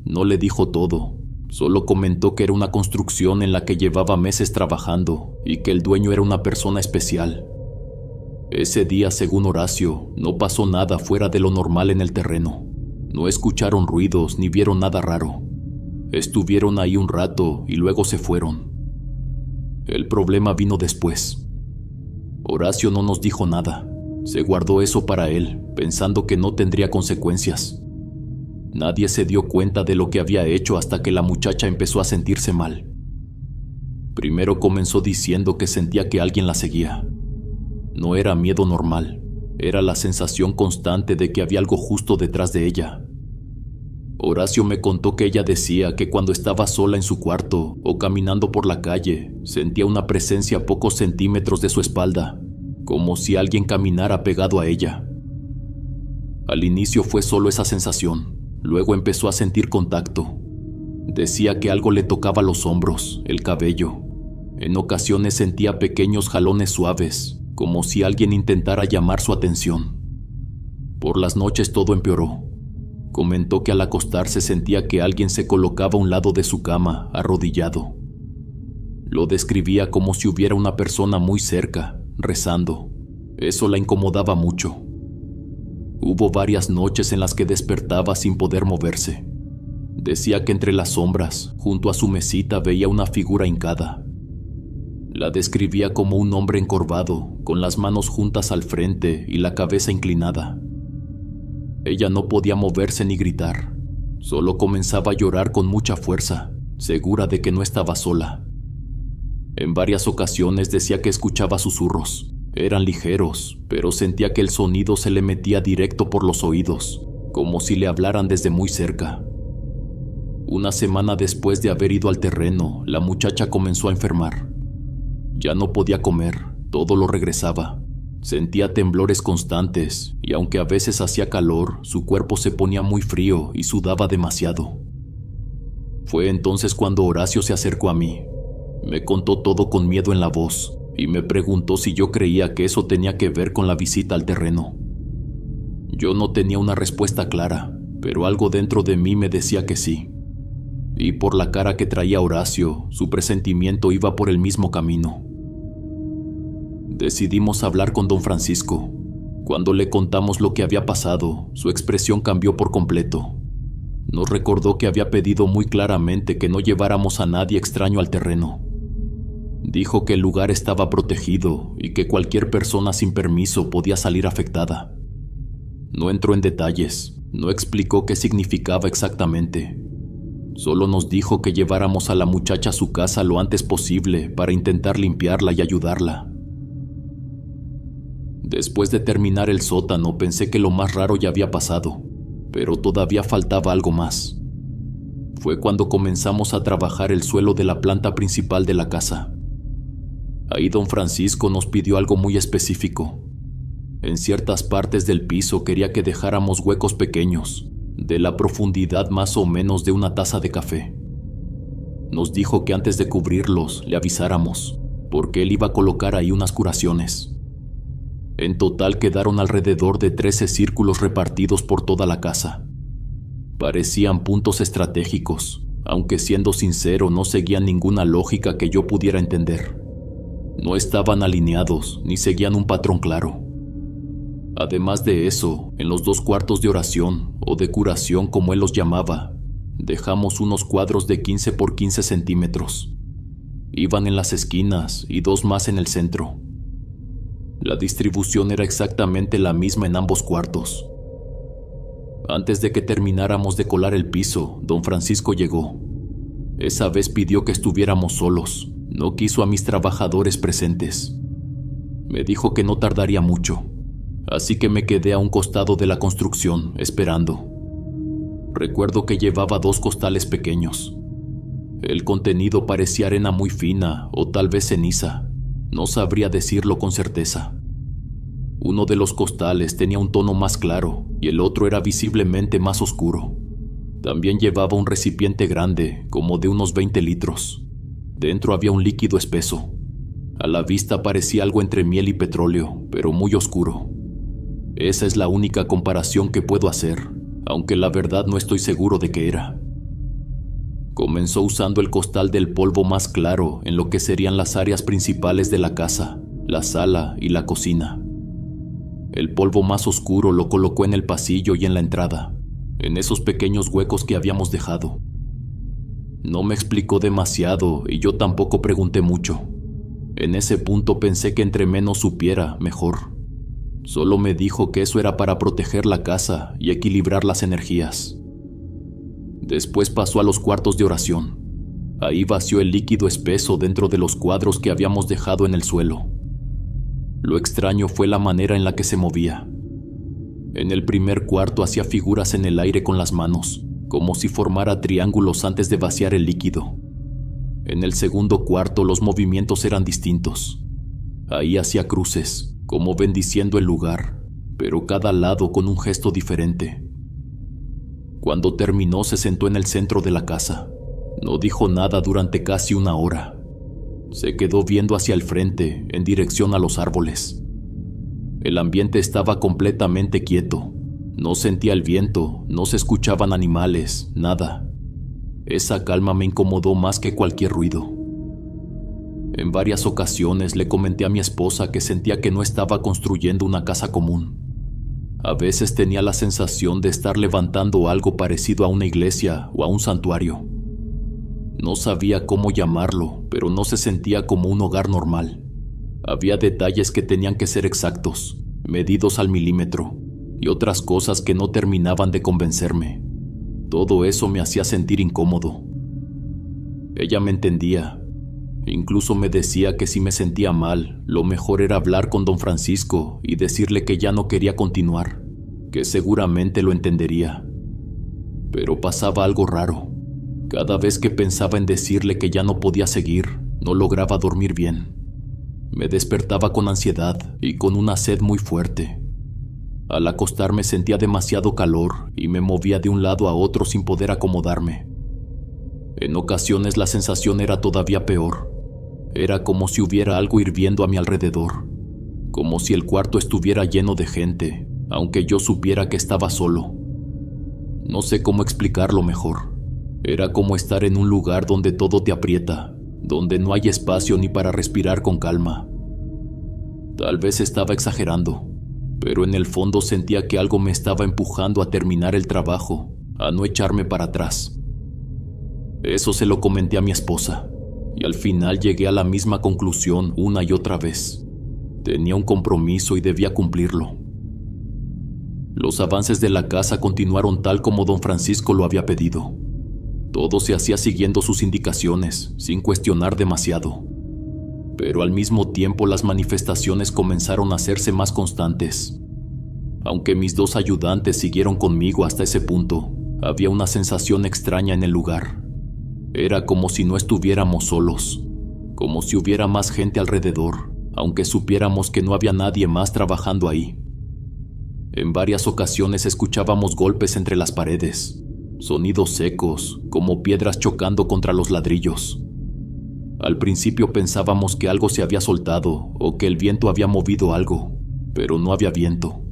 No le dijo todo, solo comentó que era una construcción en la que llevaba meses trabajando y que el dueño era una persona especial. Ese día, según Horacio, no pasó nada fuera de lo normal en el terreno. No escucharon ruidos ni vieron nada raro. Estuvieron ahí un rato y luego se fueron. El problema vino después. Horacio no nos dijo nada. Se guardó eso para él, pensando que no tendría consecuencias. Nadie se dio cuenta de lo que había hecho hasta que la muchacha empezó a sentirse mal. Primero comenzó diciendo que sentía que alguien la seguía. No era miedo normal, era la sensación constante de que había algo justo detrás de ella. Horacio me contó que ella decía que cuando estaba sola en su cuarto o caminando por la calle, sentía una presencia a pocos centímetros de su espalda, como si alguien caminara pegado a ella. Al inicio fue solo esa sensación, luego empezó a sentir contacto. Decía que algo le tocaba los hombros, el cabello. En ocasiones sentía pequeños jalones suaves, como si alguien intentara llamar su atención. Por las noches todo empeoró. Comentó que al acostarse sentía que alguien se colocaba a un lado de su cama, arrodillado. Lo describía como si hubiera una persona muy cerca, rezando. Eso la incomodaba mucho. Hubo varias noches en las que despertaba sin poder moverse. Decía que entre las sombras, junto a su mesita, veía una figura hincada. La describía como un hombre encorvado, con las manos juntas al frente y la cabeza inclinada. Ella no podía moverse ni gritar, solo comenzaba a llorar con mucha fuerza, segura de que no estaba sola. En varias ocasiones decía que escuchaba susurros, Eran ligeros, pero sentía que el sonido se le metía directo por los oídos, como si le hablaran desde muy cerca. Una semana después de haber ido al terreno, la muchacha comenzó a enfermar. Ya no podía comer, todo lo regresaba. Sentía temblores constantes y aunque a veces hacía calor, su cuerpo se ponía muy frío y sudaba demasiado. Fue entonces cuando Horacio se acercó a mí. Me contó todo con miedo en la voz y me preguntó si yo creía que eso tenía que ver con la visita al terreno. Yo no tenía una respuesta clara, pero algo dentro de mí me decía que sí. Y por la cara que traía Horacio, su presentimiento iba por el mismo camino. Decidimos hablar con don Francisco. Cuando le contamos lo que había pasado, su expresión cambió por completo. Nos recordó que había pedido muy claramente que no lleváramos a nadie extraño al terreno. Dijo que el lugar estaba protegido y que cualquier persona sin permiso podía salir afectada. No entró en detalles, no explicó qué significaba exactamente. Solo nos dijo que lleváramos a la muchacha a su casa lo antes posible para intentar limpiarla y ayudarla. Después de terminar el sótano pensé que lo más raro ya había pasado, pero todavía faltaba algo más. Fue cuando comenzamos a trabajar el suelo de la planta principal de la casa. Ahí don Francisco nos pidió algo muy específico. En ciertas partes del piso quería que dejáramos huecos pequeños, de la profundidad más o menos de una taza de café. Nos dijo que antes de cubrirlos le avisáramos, porque él iba a colocar ahí unas curaciones. En total quedaron alrededor de 13 círculos repartidos por toda la casa. Parecían puntos estratégicos, aunque siendo sincero no seguían ninguna lógica que yo pudiera entender. No estaban alineados ni seguían un patrón claro. Además de eso, en los 2 cuartos de oración, o de curación como él los llamaba, dejamos unos cuadros de 15 por 15 centímetros. Iban en las esquinas y 2 más en el centro. La distribución era exactamente la misma en ambos cuartos. Antes de que termináramos de colar el piso, don Francisco llegó. Esa vez pidió que estuviéramos solos, no quiso a mis trabajadores presentes. Me dijo que no tardaría mucho, así que me quedé a un costado de la construcción, esperando. Recuerdo que llevaba 2 costales pequeños. El contenido parecía arena muy fina o tal vez ceniza. No sabría decirlo con certeza. Uno de los costales tenía un tono más claro y el otro era visiblemente más oscuro. También llevaba un recipiente grande, como de unos 20 litros. Dentro había un líquido espeso. A la vista parecía algo entre miel y petróleo, pero muy oscuro. Esa es la única comparación que puedo hacer, aunque la verdad no estoy seguro de qué era. Comenzó usando el costal del polvo más claro en lo que serían las áreas principales de la casa, la sala y la cocina. El polvo más oscuro lo colocó en el pasillo y en la entrada, en esos pequeños huecos que habíamos dejado. No me explicó demasiado y yo tampoco pregunté mucho. En ese punto pensé que entre menos supiera, mejor. Solo me dijo que eso era para proteger la casa y equilibrar las energías. Después pasó a los cuartos de oración. Ahí vació el líquido espeso dentro de los cuadros que habíamos dejado en el suelo. Lo extraño fue la manera en la que se movía. En el primer cuarto hacía figuras en el aire con las manos, como si formara triángulos antes de vaciar el líquido. En el segundo cuarto los movimientos eran distintos. Ahí hacía cruces, como bendiciendo el lugar, pero cada lado con un gesto diferente. Cuando terminó se sentó en el centro de la casa. No dijo nada durante casi 1 hora. Se quedó viendo hacia el frente, en dirección a los árboles. El ambiente estaba completamente quieto. No sentía el viento, no se escuchaban animales, nada. Esa calma me incomodó más que cualquier ruido. En varias ocasiones le comenté a mi esposa que sentía que no estaba construyendo una casa común. A veces tenía la sensación de estar levantando algo parecido a una iglesia o a un santuario. No sabía cómo llamarlo, pero no se sentía como un hogar normal. Había detalles que tenían que ser exactos, medidos al milímetro, y otras cosas que no terminaban de convencerme. Todo eso me hacía sentir incómodo. Ella me entendía. Incluso me decía que si me sentía mal, lo mejor era hablar con don Francisco y decirle que ya no quería continuar, que seguramente lo entendería. Pero pasaba algo raro. Cada vez que pensaba en decirle que ya no podía seguir, no lograba dormir bien. Me despertaba con ansiedad y con una sed muy fuerte. Al acostarme sentía demasiado calor y me movía de un lado a otro sin poder acomodarme. En ocasiones la sensación era todavía peor. Era como si hubiera algo hirviendo a mi alrededor, como si el cuarto estuviera lleno de gente, aunque yo supiera que estaba solo. No sé cómo explicarlo mejor. Era como estar en un lugar donde todo te aprieta, donde no hay espacio ni para respirar con calma. Tal vez estaba exagerando, pero en el fondo sentía que algo me estaba empujando a terminar el trabajo, a no echarme para atrás. Eso se lo comenté a mi esposa, y al final llegué a la misma conclusión una y otra vez. Tenía un compromiso y debía cumplirlo. Los avances de la casa continuaron tal como don Francisco lo había pedido. Todo se hacía siguiendo sus indicaciones, sin cuestionar demasiado. Pero al mismo tiempo las manifestaciones comenzaron a hacerse más constantes. Aunque mis dos ayudantes siguieron conmigo hasta ese punto, había una sensación extraña en el lugar. Era como si no estuviéramos solos, como si hubiera más gente alrededor, aunque supiéramos que no había nadie más trabajando ahí. En varias ocasiones escuchábamos golpes entre las paredes, sonidos secos, como piedras chocando contra los ladrillos. Al principio pensábamos que algo se había soltado o que el viento había movido algo, pero no había viento.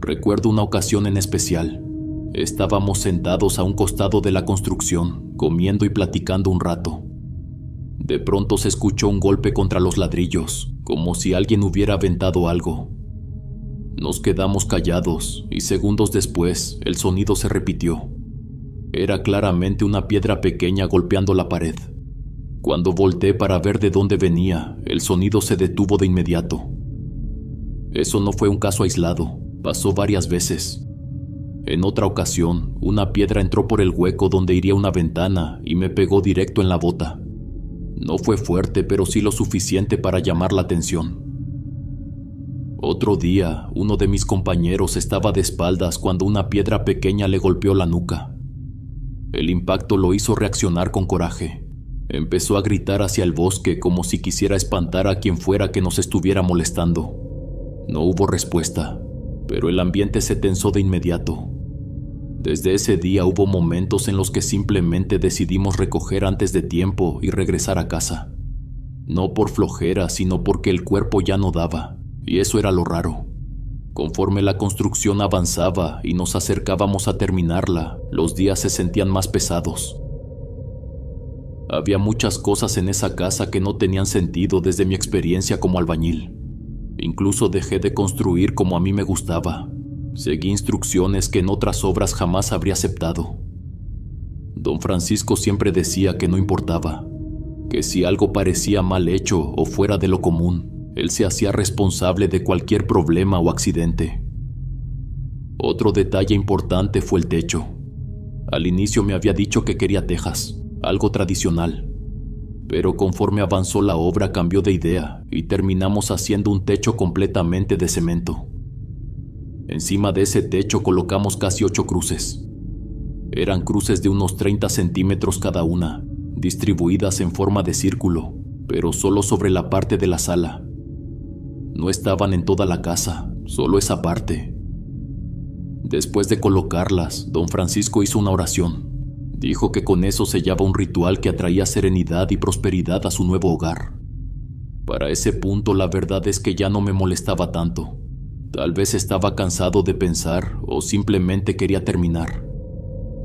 Recuerdo una ocasión en especial. Estábamos sentados a un costado de la construcción, comiendo y platicando un rato. De pronto se escuchó un golpe contra los ladrillos, como si alguien hubiera aventado algo. Nos quedamos callados y segundos después el sonido se repitió. Era claramente una piedra pequeña golpeando la pared. Cuando volteé para ver de dónde venía, el sonido se detuvo de inmediato. Eso no fue un caso aislado, pasó varias veces. En otra ocasión, una piedra entró por el hueco donde iría una ventana y me pegó directo en la bota. No fue fuerte, pero sí lo suficiente para llamar la atención. Otro día, uno de mis compañeros estaba de espaldas cuando una piedra pequeña le golpeó la nuca. El impacto lo hizo reaccionar con coraje. Empezó a gritar hacia el bosque como si quisiera espantar a quien fuera que nos estuviera molestando. No hubo respuesta, pero el ambiente se tensó de inmediato. Desde ese día hubo momentos en los que simplemente decidimos recoger antes de tiempo y regresar a casa. No por flojera, sino porque el cuerpo ya no daba, y eso era lo raro. Conforme la construcción avanzaba y nos acercábamos a terminarla, los días se sentían más pesados. Había muchas cosas en esa casa que no tenían sentido desde mi experiencia como albañil. Incluso dejé de construir como a mí me gustaba. Seguí instrucciones que en otras obras jamás habría aceptado. Don Francisco siempre decía que no importaba, que si algo parecía mal hecho o fuera de lo común, él se hacía responsable de cualquier problema o accidente. Otro detalle importante fue el techo. Al inicio me había dicho que quería tejas, algo tradicional. Pero conforme avanzó la obra cambió de idea y terminamos haciendo un techo completamente de cemento. Encima de ese techo colocamos casi 8 cruces. Eran cruces de unos 30 centímetros cada una, distribuidas en forma de círculo, pero solo sobre la parte de la sala. No estaban en toda la casa, solo esa parte. Después de colocarlas, don Francisco hizo una oración. Dijo que con eso sellaba un ritual que atraía serenidad y prosperidad a su nuevo hogar. Para ese punto la verdad es que ya no me molestaba tanto. Tal vez estaba cansado de pensar o simplemente quería terminar.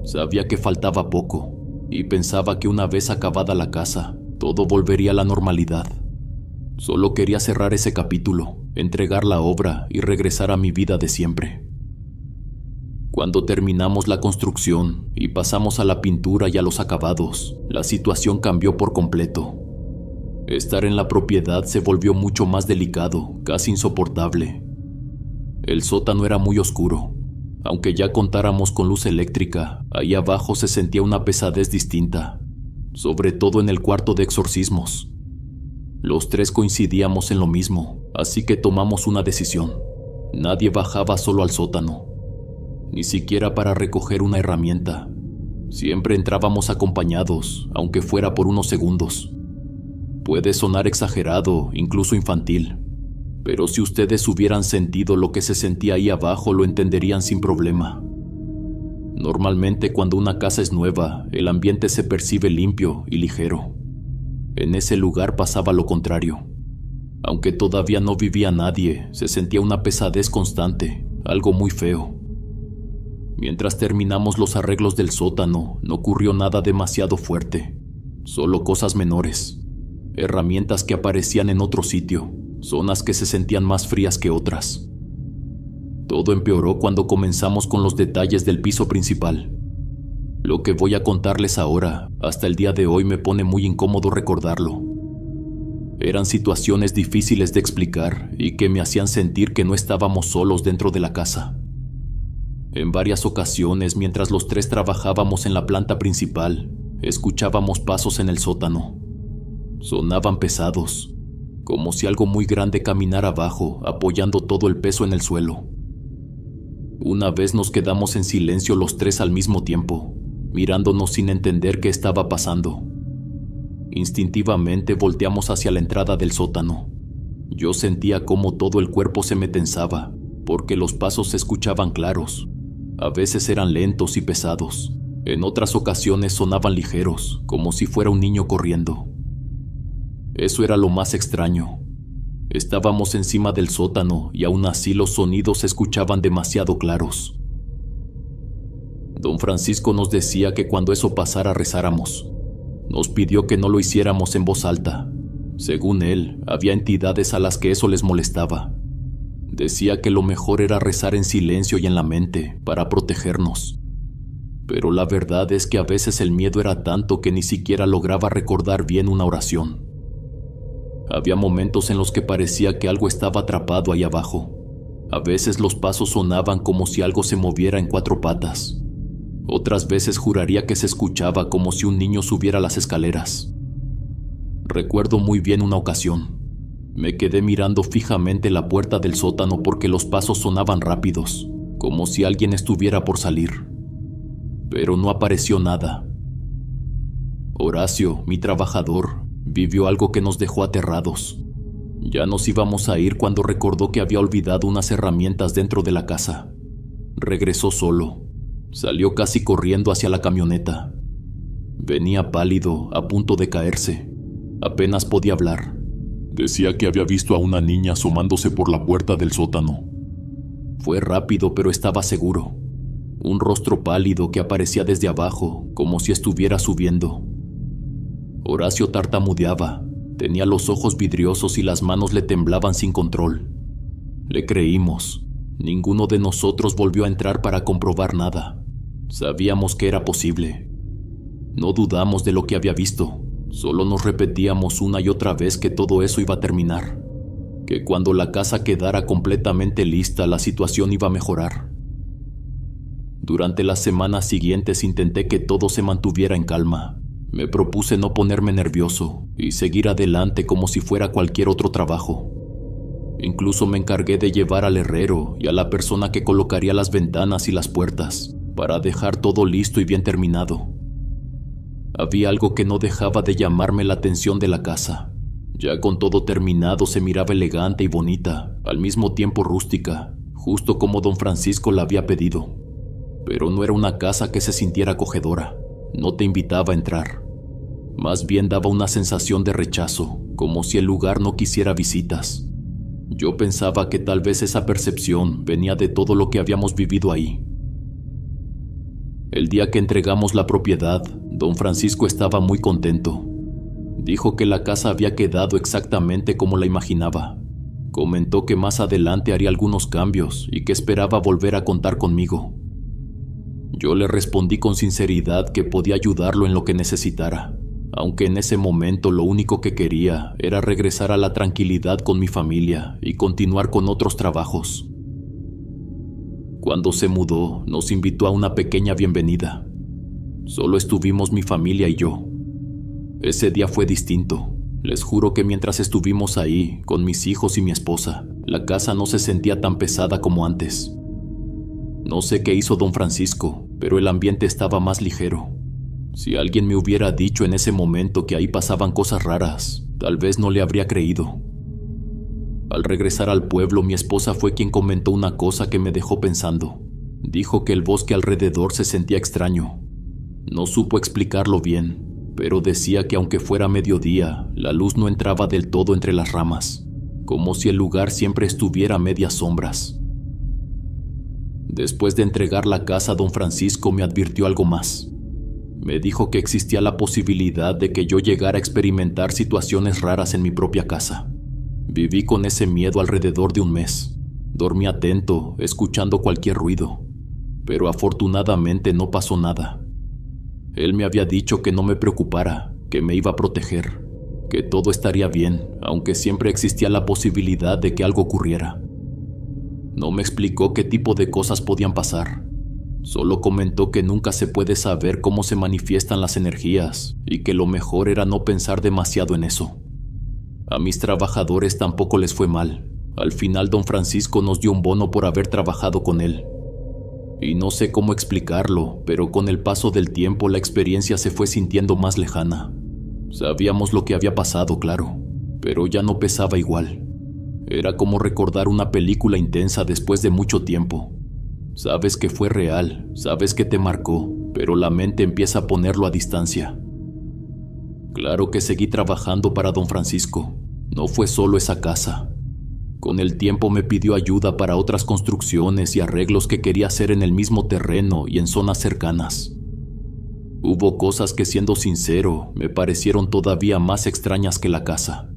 Sabía que faltaba poco y pensaba que una vez acabada la casa, todo volvería a la normalidad. Solo quería cerrar ese capítulo, entregar la obra y regresar a mi vida de siempre. Cuando terminamos la construcción y pasamos a la pintura y a los acabados, la situación cambió por completo. Estar en la propiedad se volvió mucho más delicado, casi insoportable. El sótano era muy oscuro. Aunque ya contáramos con luz eléctrica, ahí abajo se sentía una pesadez distinta. sobre todo en el cuarto de exorcismos. Los tres coincidíamos en lo mismo, así que tomamos una decisión. Nadie bajaba solo al sótano, ni siquiera para recoger una herramienta. Siempre entrábamos acompañados, aunque fuera por unos segundos. Puede sonar exagerado, incluso infantil, pero si ustedes hubieran sentido lo que se sentía ahí abajo, lo entenderían sin problema. Normalmente cuando una casa es nueva, el ambiente se percibe limpio y ligero. En ese lugar pasaba lo contrario. Aunque todavía no vivía nadie, se sentía una pesadez constante, algo muy feo. Mientras terminamos los arreglos del sótano, no ocurrió nada demasiado fuerte, solo cosas menores, herramientas que aparecían en otro sitio, zonas que se sentían más frías que otras. Todo empeoró cuando comenzamos con los detalles del piso principal. Lo que voy a contarles ahora, hasta el día de hoy me pone muy incómodo recordarlo. Eran situaciones difíciles de explicar y que me hacían sentir que no estábamos solos dentro de la casa. En varias ocasiones, mientras los tres trabajábamos en la planta principal, escuchábamos pasos en el sótano. Sonaban pesados, como si algo muy grande caminara abajo, apoyando todo el peso en el suelo. Una vez nos quedamos en silencio los tres al mismo tiempo, mirándonos sin entender qué estaba pasando. Instintivamente volteamos hacia la entrada del sótano. Yo sentía cómo todo el cuerpo se me tensaba, porque los pasos se escuchaban claros. A veces eran lentos y pesados. En otras ocasiones sonaban ligeros, como si fuera un niño corriendo. Eso era lo más extraño. Estábamos encima del sótano y aún así los sonidos se escuchaban demasiado claros. Don Francisco nos decía que cuando eso pasara rezáramos. Nos pidió que no lo hiciéramos en voz alta. Según él, había entidades a las que eso les molestaba. Decía que lo mejor era rezar en silencio y en la mente para protegernos. Pero la verdad es que a veces el miedo era tanto que ni siquiera lograba recordar bien una oración. Había momentos en los que parecía que algo estaba atrapado ahí abajo. A veces los pasos sonaban como si algo se moviera en cuatro patas. Otras veces juraría que se escuchaba como si un niño subiera las escaleras. Recuerdo muy bien una ocasión. Me quedé mirando fijamente la puerta del sótano porque los pasos sonaban rápidos, como si alguien estuviera por salir. Pero no apareció nada. Horacio, mi trabajador, vivió algo que nos dejó aterrados. Ya nos íbamos a ir cuando recordó que había olvidado unas herramientas dentro de la casa. Regresó solo. Salió casi corriendo hacia la camioneta. Venía pálido, a punto de caerse. Apenas podía hablar. Decía que había visto a una niña asomándose por la puerta del sótano. Fue rápido, pero estaba seguro. Un rostro pálido que aparecía desde abajo, como si estuviera subiendo. Horacio tartamudeaba, tenía los ojos vidriosos y las manos le temblaban sin control. Le creímos. Ninguno de nosotros volvió a entrar para comprobar nada. Sabíamos que era posible. No dudamos de lo que había visto. Solo nos repetíamos una y otra vez que todo eso iba a terminar, que cuando la casa quedara completamente lista la situación iba a mejorar. Durante las semanas siguientes intenté que todo se mantuviera en calma. Me propuse no ponerme nervioso y seguir adelante como si fuera cualquier otro trabajo. Incluso me encargué de llevar al herrero y a la persona que colocaría las ventanas y las puertas para dejar todo listo y bien terminado. Había algo que no dejaba de llamarme la atención de la casa. Ya con todo terminado se miraba elegante y bonita, al mismo tiempo rústica, justo como don Francisco la había pedido. Pero no era una casa que se sintiera acogedora, no te invitaba a entrar. Más bien daba una sensación de rechazo, como si el lugar no quisiera visitas. Yo pensaba que tal vez esa percepción venía de todo lo que habíamos vivido ahí. El día que entregamos la propiedad, don Francisco estaba muy contento. Dijo que la casa había quedado exactamente como la imaginaba. Comentó que más adelante haría algunos cambios y que esperaba volver a contar conmigo. Yo le respondí con sinceridad que podía ayudarlo en lo que necesitara, aunque en ese momento lo único que quería era regresar a la tranquilidad con mi familia y continuar con otros trabajos. Cuando se mudó, nos invitó a una pequeña bienvenida. Solo estuvimos mi familia y yo. Ese día fue distinto. Les juro que mientras estuvimos ahí, con mis hijos y mi esposa, la casa no se sentía tan pesada como antes. No sé qué hizo don Francisco, pero el ambiente estaba más ligero. Si alguien me hubiera dicho en ese momento que ahí pasaban cosas raras, tal vez no le habría creído. Al regresar al pueblo, mi esposa fue quien comentó una cosa que me dejó pensando. Dijo que el bosque alrededor se sentía extraño. No supo explicarlo bien, pero decía que aunque fuera mediodía, la luz no entraba del todo entre las ramas, como si el lugar siempre estuviera a medias sombras. Después de entregar la casa, don Francisco me advirtió algo más. Me dijo que existía la posibilidad de que yo llegara a experimentar situaciones raras en mi propia casa. Viví con ese miedo alrededor de un mes. Dormí atento, escuchando cualquier ruido, pero afortunadamente no pasó nada. Él me había dicho que no me preocupara, que me iba a proteger, que todo estaría bien, aunque siempre existía la posibilidad de que algo ocurriera. No me explicó qué tipo de cosas podían pasar. Solo comentó que nunca se puede saber cómo se manifiestan las energías y que lo mejor era no pensar demasiado en eso. A mis trabajadores tampoco les fue mal. Al final don Francisco nos dio un bono por haber trabajado con él. Y no sé cómo explicarlo, pero con el paso del tiempo la experiencia se fue sintiendo más lejana. Sabíamos lo que había pasado, claro, pero ya no pesaba igual. Era como recordar una película intensa después de mucho tiempo. Sabes que fue real, sabes que te marcó, pero la mente empieza a ponerlo a distancia. Claro que seguí trabajando para don Francisco. No fue solo esa casa. Con el tiempo me pidió ayuda para otras construcciones y arreglos que quería hacer en el mismo terreno y en zonas cercanas. Hubo cosas que, siendo sincero, me parecieron todavía más extrañas que la casa.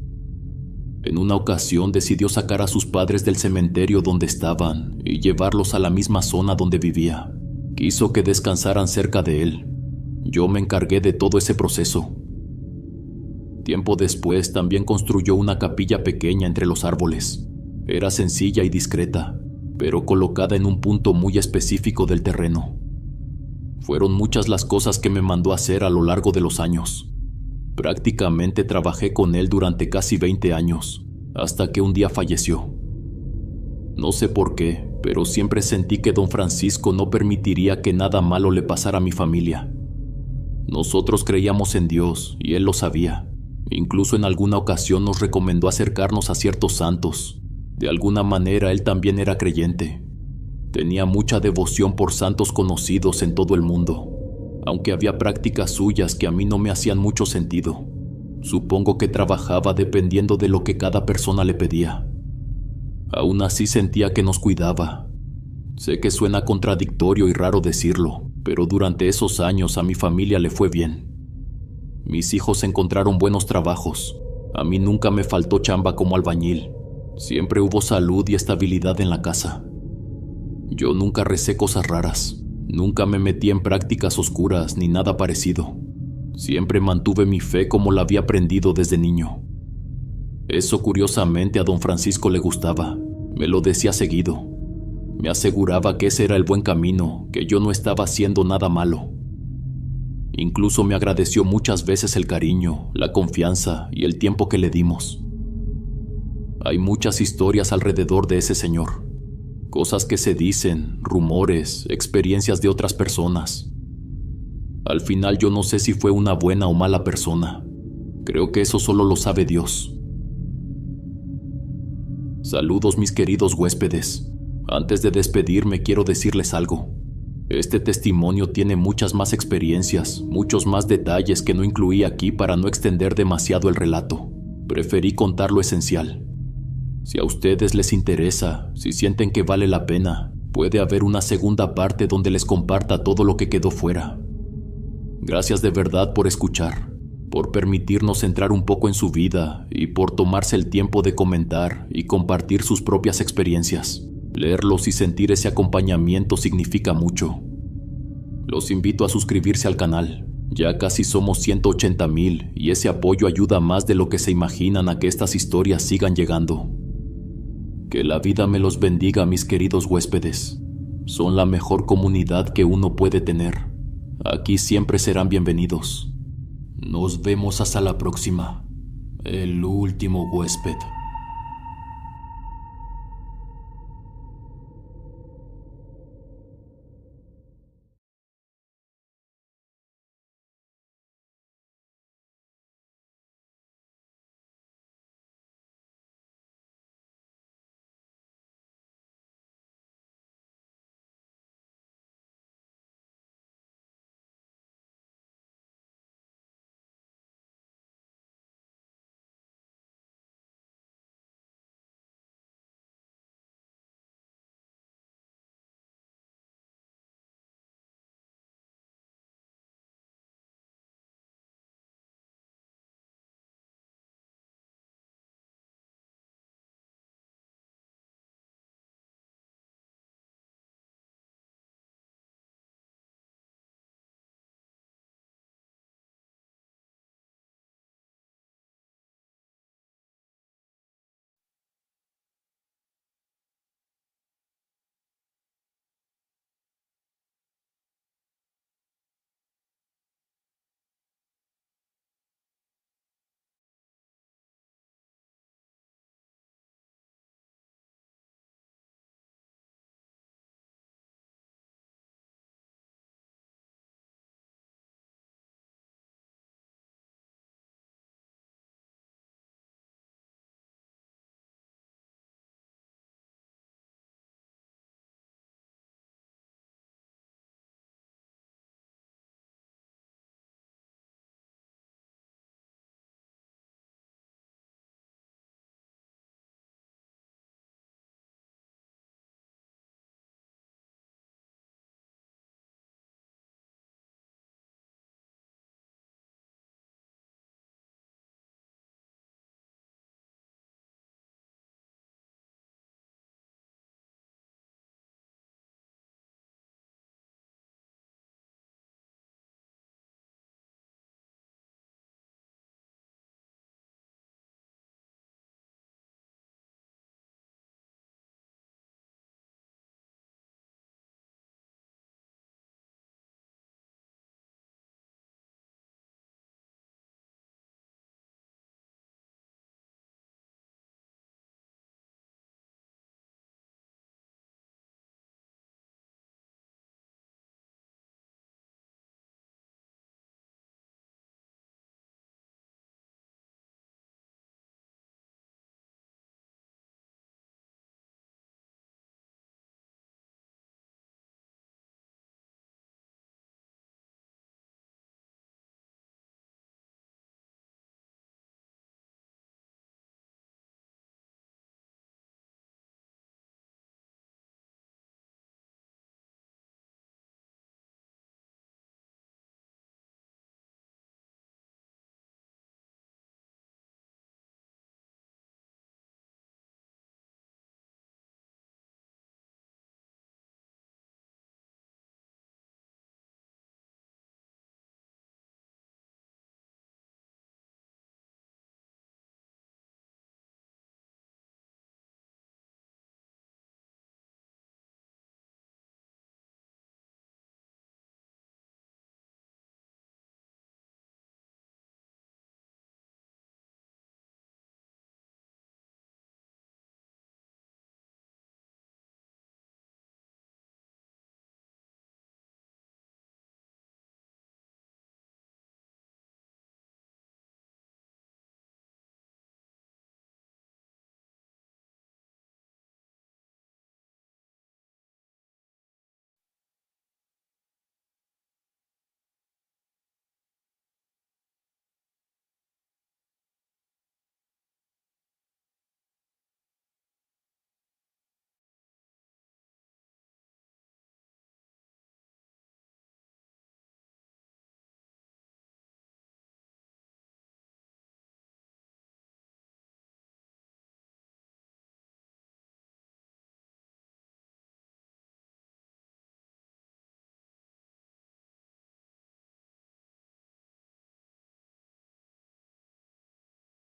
En una ocasión decidió sacar a sus padres del cementerio donde estaban y llevarlos a la misma zona donde vivía. Quiso que descansaran cerca de él. Yo me encargué de todo ese proceso. Tiempo después también construyó una capilla pequeña entre los árboles. Era sencilla y discreta, pero colocada en un punto muy específico del terreno. Fueron muchas las cosas que me mandó a hacer a lo largo de los años. Prácticamente trabajé con él durante casi 20 años, hasta que un día falleció. No sé por qué, pero siempre sentí que don Francisco no permitiría que nada malo le pasara a mi familia. Nosotros creíamos en Dios y él lo sabía. Incluso en alguna ocasión nos recomendó acercarnos a ciertos santos. De alguna manera él también era creyente. Tenía mucha devoción por santos conocidos en todo el mundo, aunque había prácticas suyas que a mí no me hacían mucho sentido. Supongo que trabajaba dependiendo de lo que cada persona le pedía. Aún así sentía que nos cuidaba. Sé que suena contradictorio y raro decirlo, pero durante esos años a mi familia le fue bien. Mis hijos encontraron buenos trabajos. A mí nunca me faltó chamba como albañil. Siempre hubo salud y estabilidad en la casa. Yo nunca recé cosas raras. Nunca me metí en prácticas oscuras ni nada parecido. Siempre mantuve mi fe como la había aprendido desde niño. Eso curiosamente a don Francisco le gustaba. Me lo decía seguido. Me aseguraba que ese era el buen camino, que yo no estaba haciendo nada malo. Incluso me agradeció muchas veces el cariño, la confianza y el tiempo que le dimos. Hay muchas historias alrededor de ese señor. Cosas que se dicen, rumores, experiencias de otras personas. Al final yo no sé si fue una buena o mala persona. Creo que eso solo lo sabe Dios. Saludos mis queridos huéspedes. Antes de despedirme quiero decirles algo. Este testimonio tiene muchas más experiencias, muchos más detalles que no incluí aquí para no extender demasiado el relato. Preferí contar lo esencial. Si a ustedes les interesa, si sienten que vale la pena, puede haber una segunda parte donde les comparta todo lo que quedó fuera. Gracias de verdad por escuchar, por permitirnos entrar un poco en su vida y por tomarse el tiempo de comentar y compartir sus propias experiencias. Leerlos y sentir ese acompañamiento significa mucho. Los invito a suscribirse al canal. Ya casi somos 180,000 y ese apoyo ayuda más de lo que se imaginan a que estas historias sigan llegando. Que la vida me los bendiga, mis queridos huéspedes. Son la mejor comunidad que uno puede tener. Aquí siempre serán bienvenidos. Nos vemos hasta la próxima. El último huésped.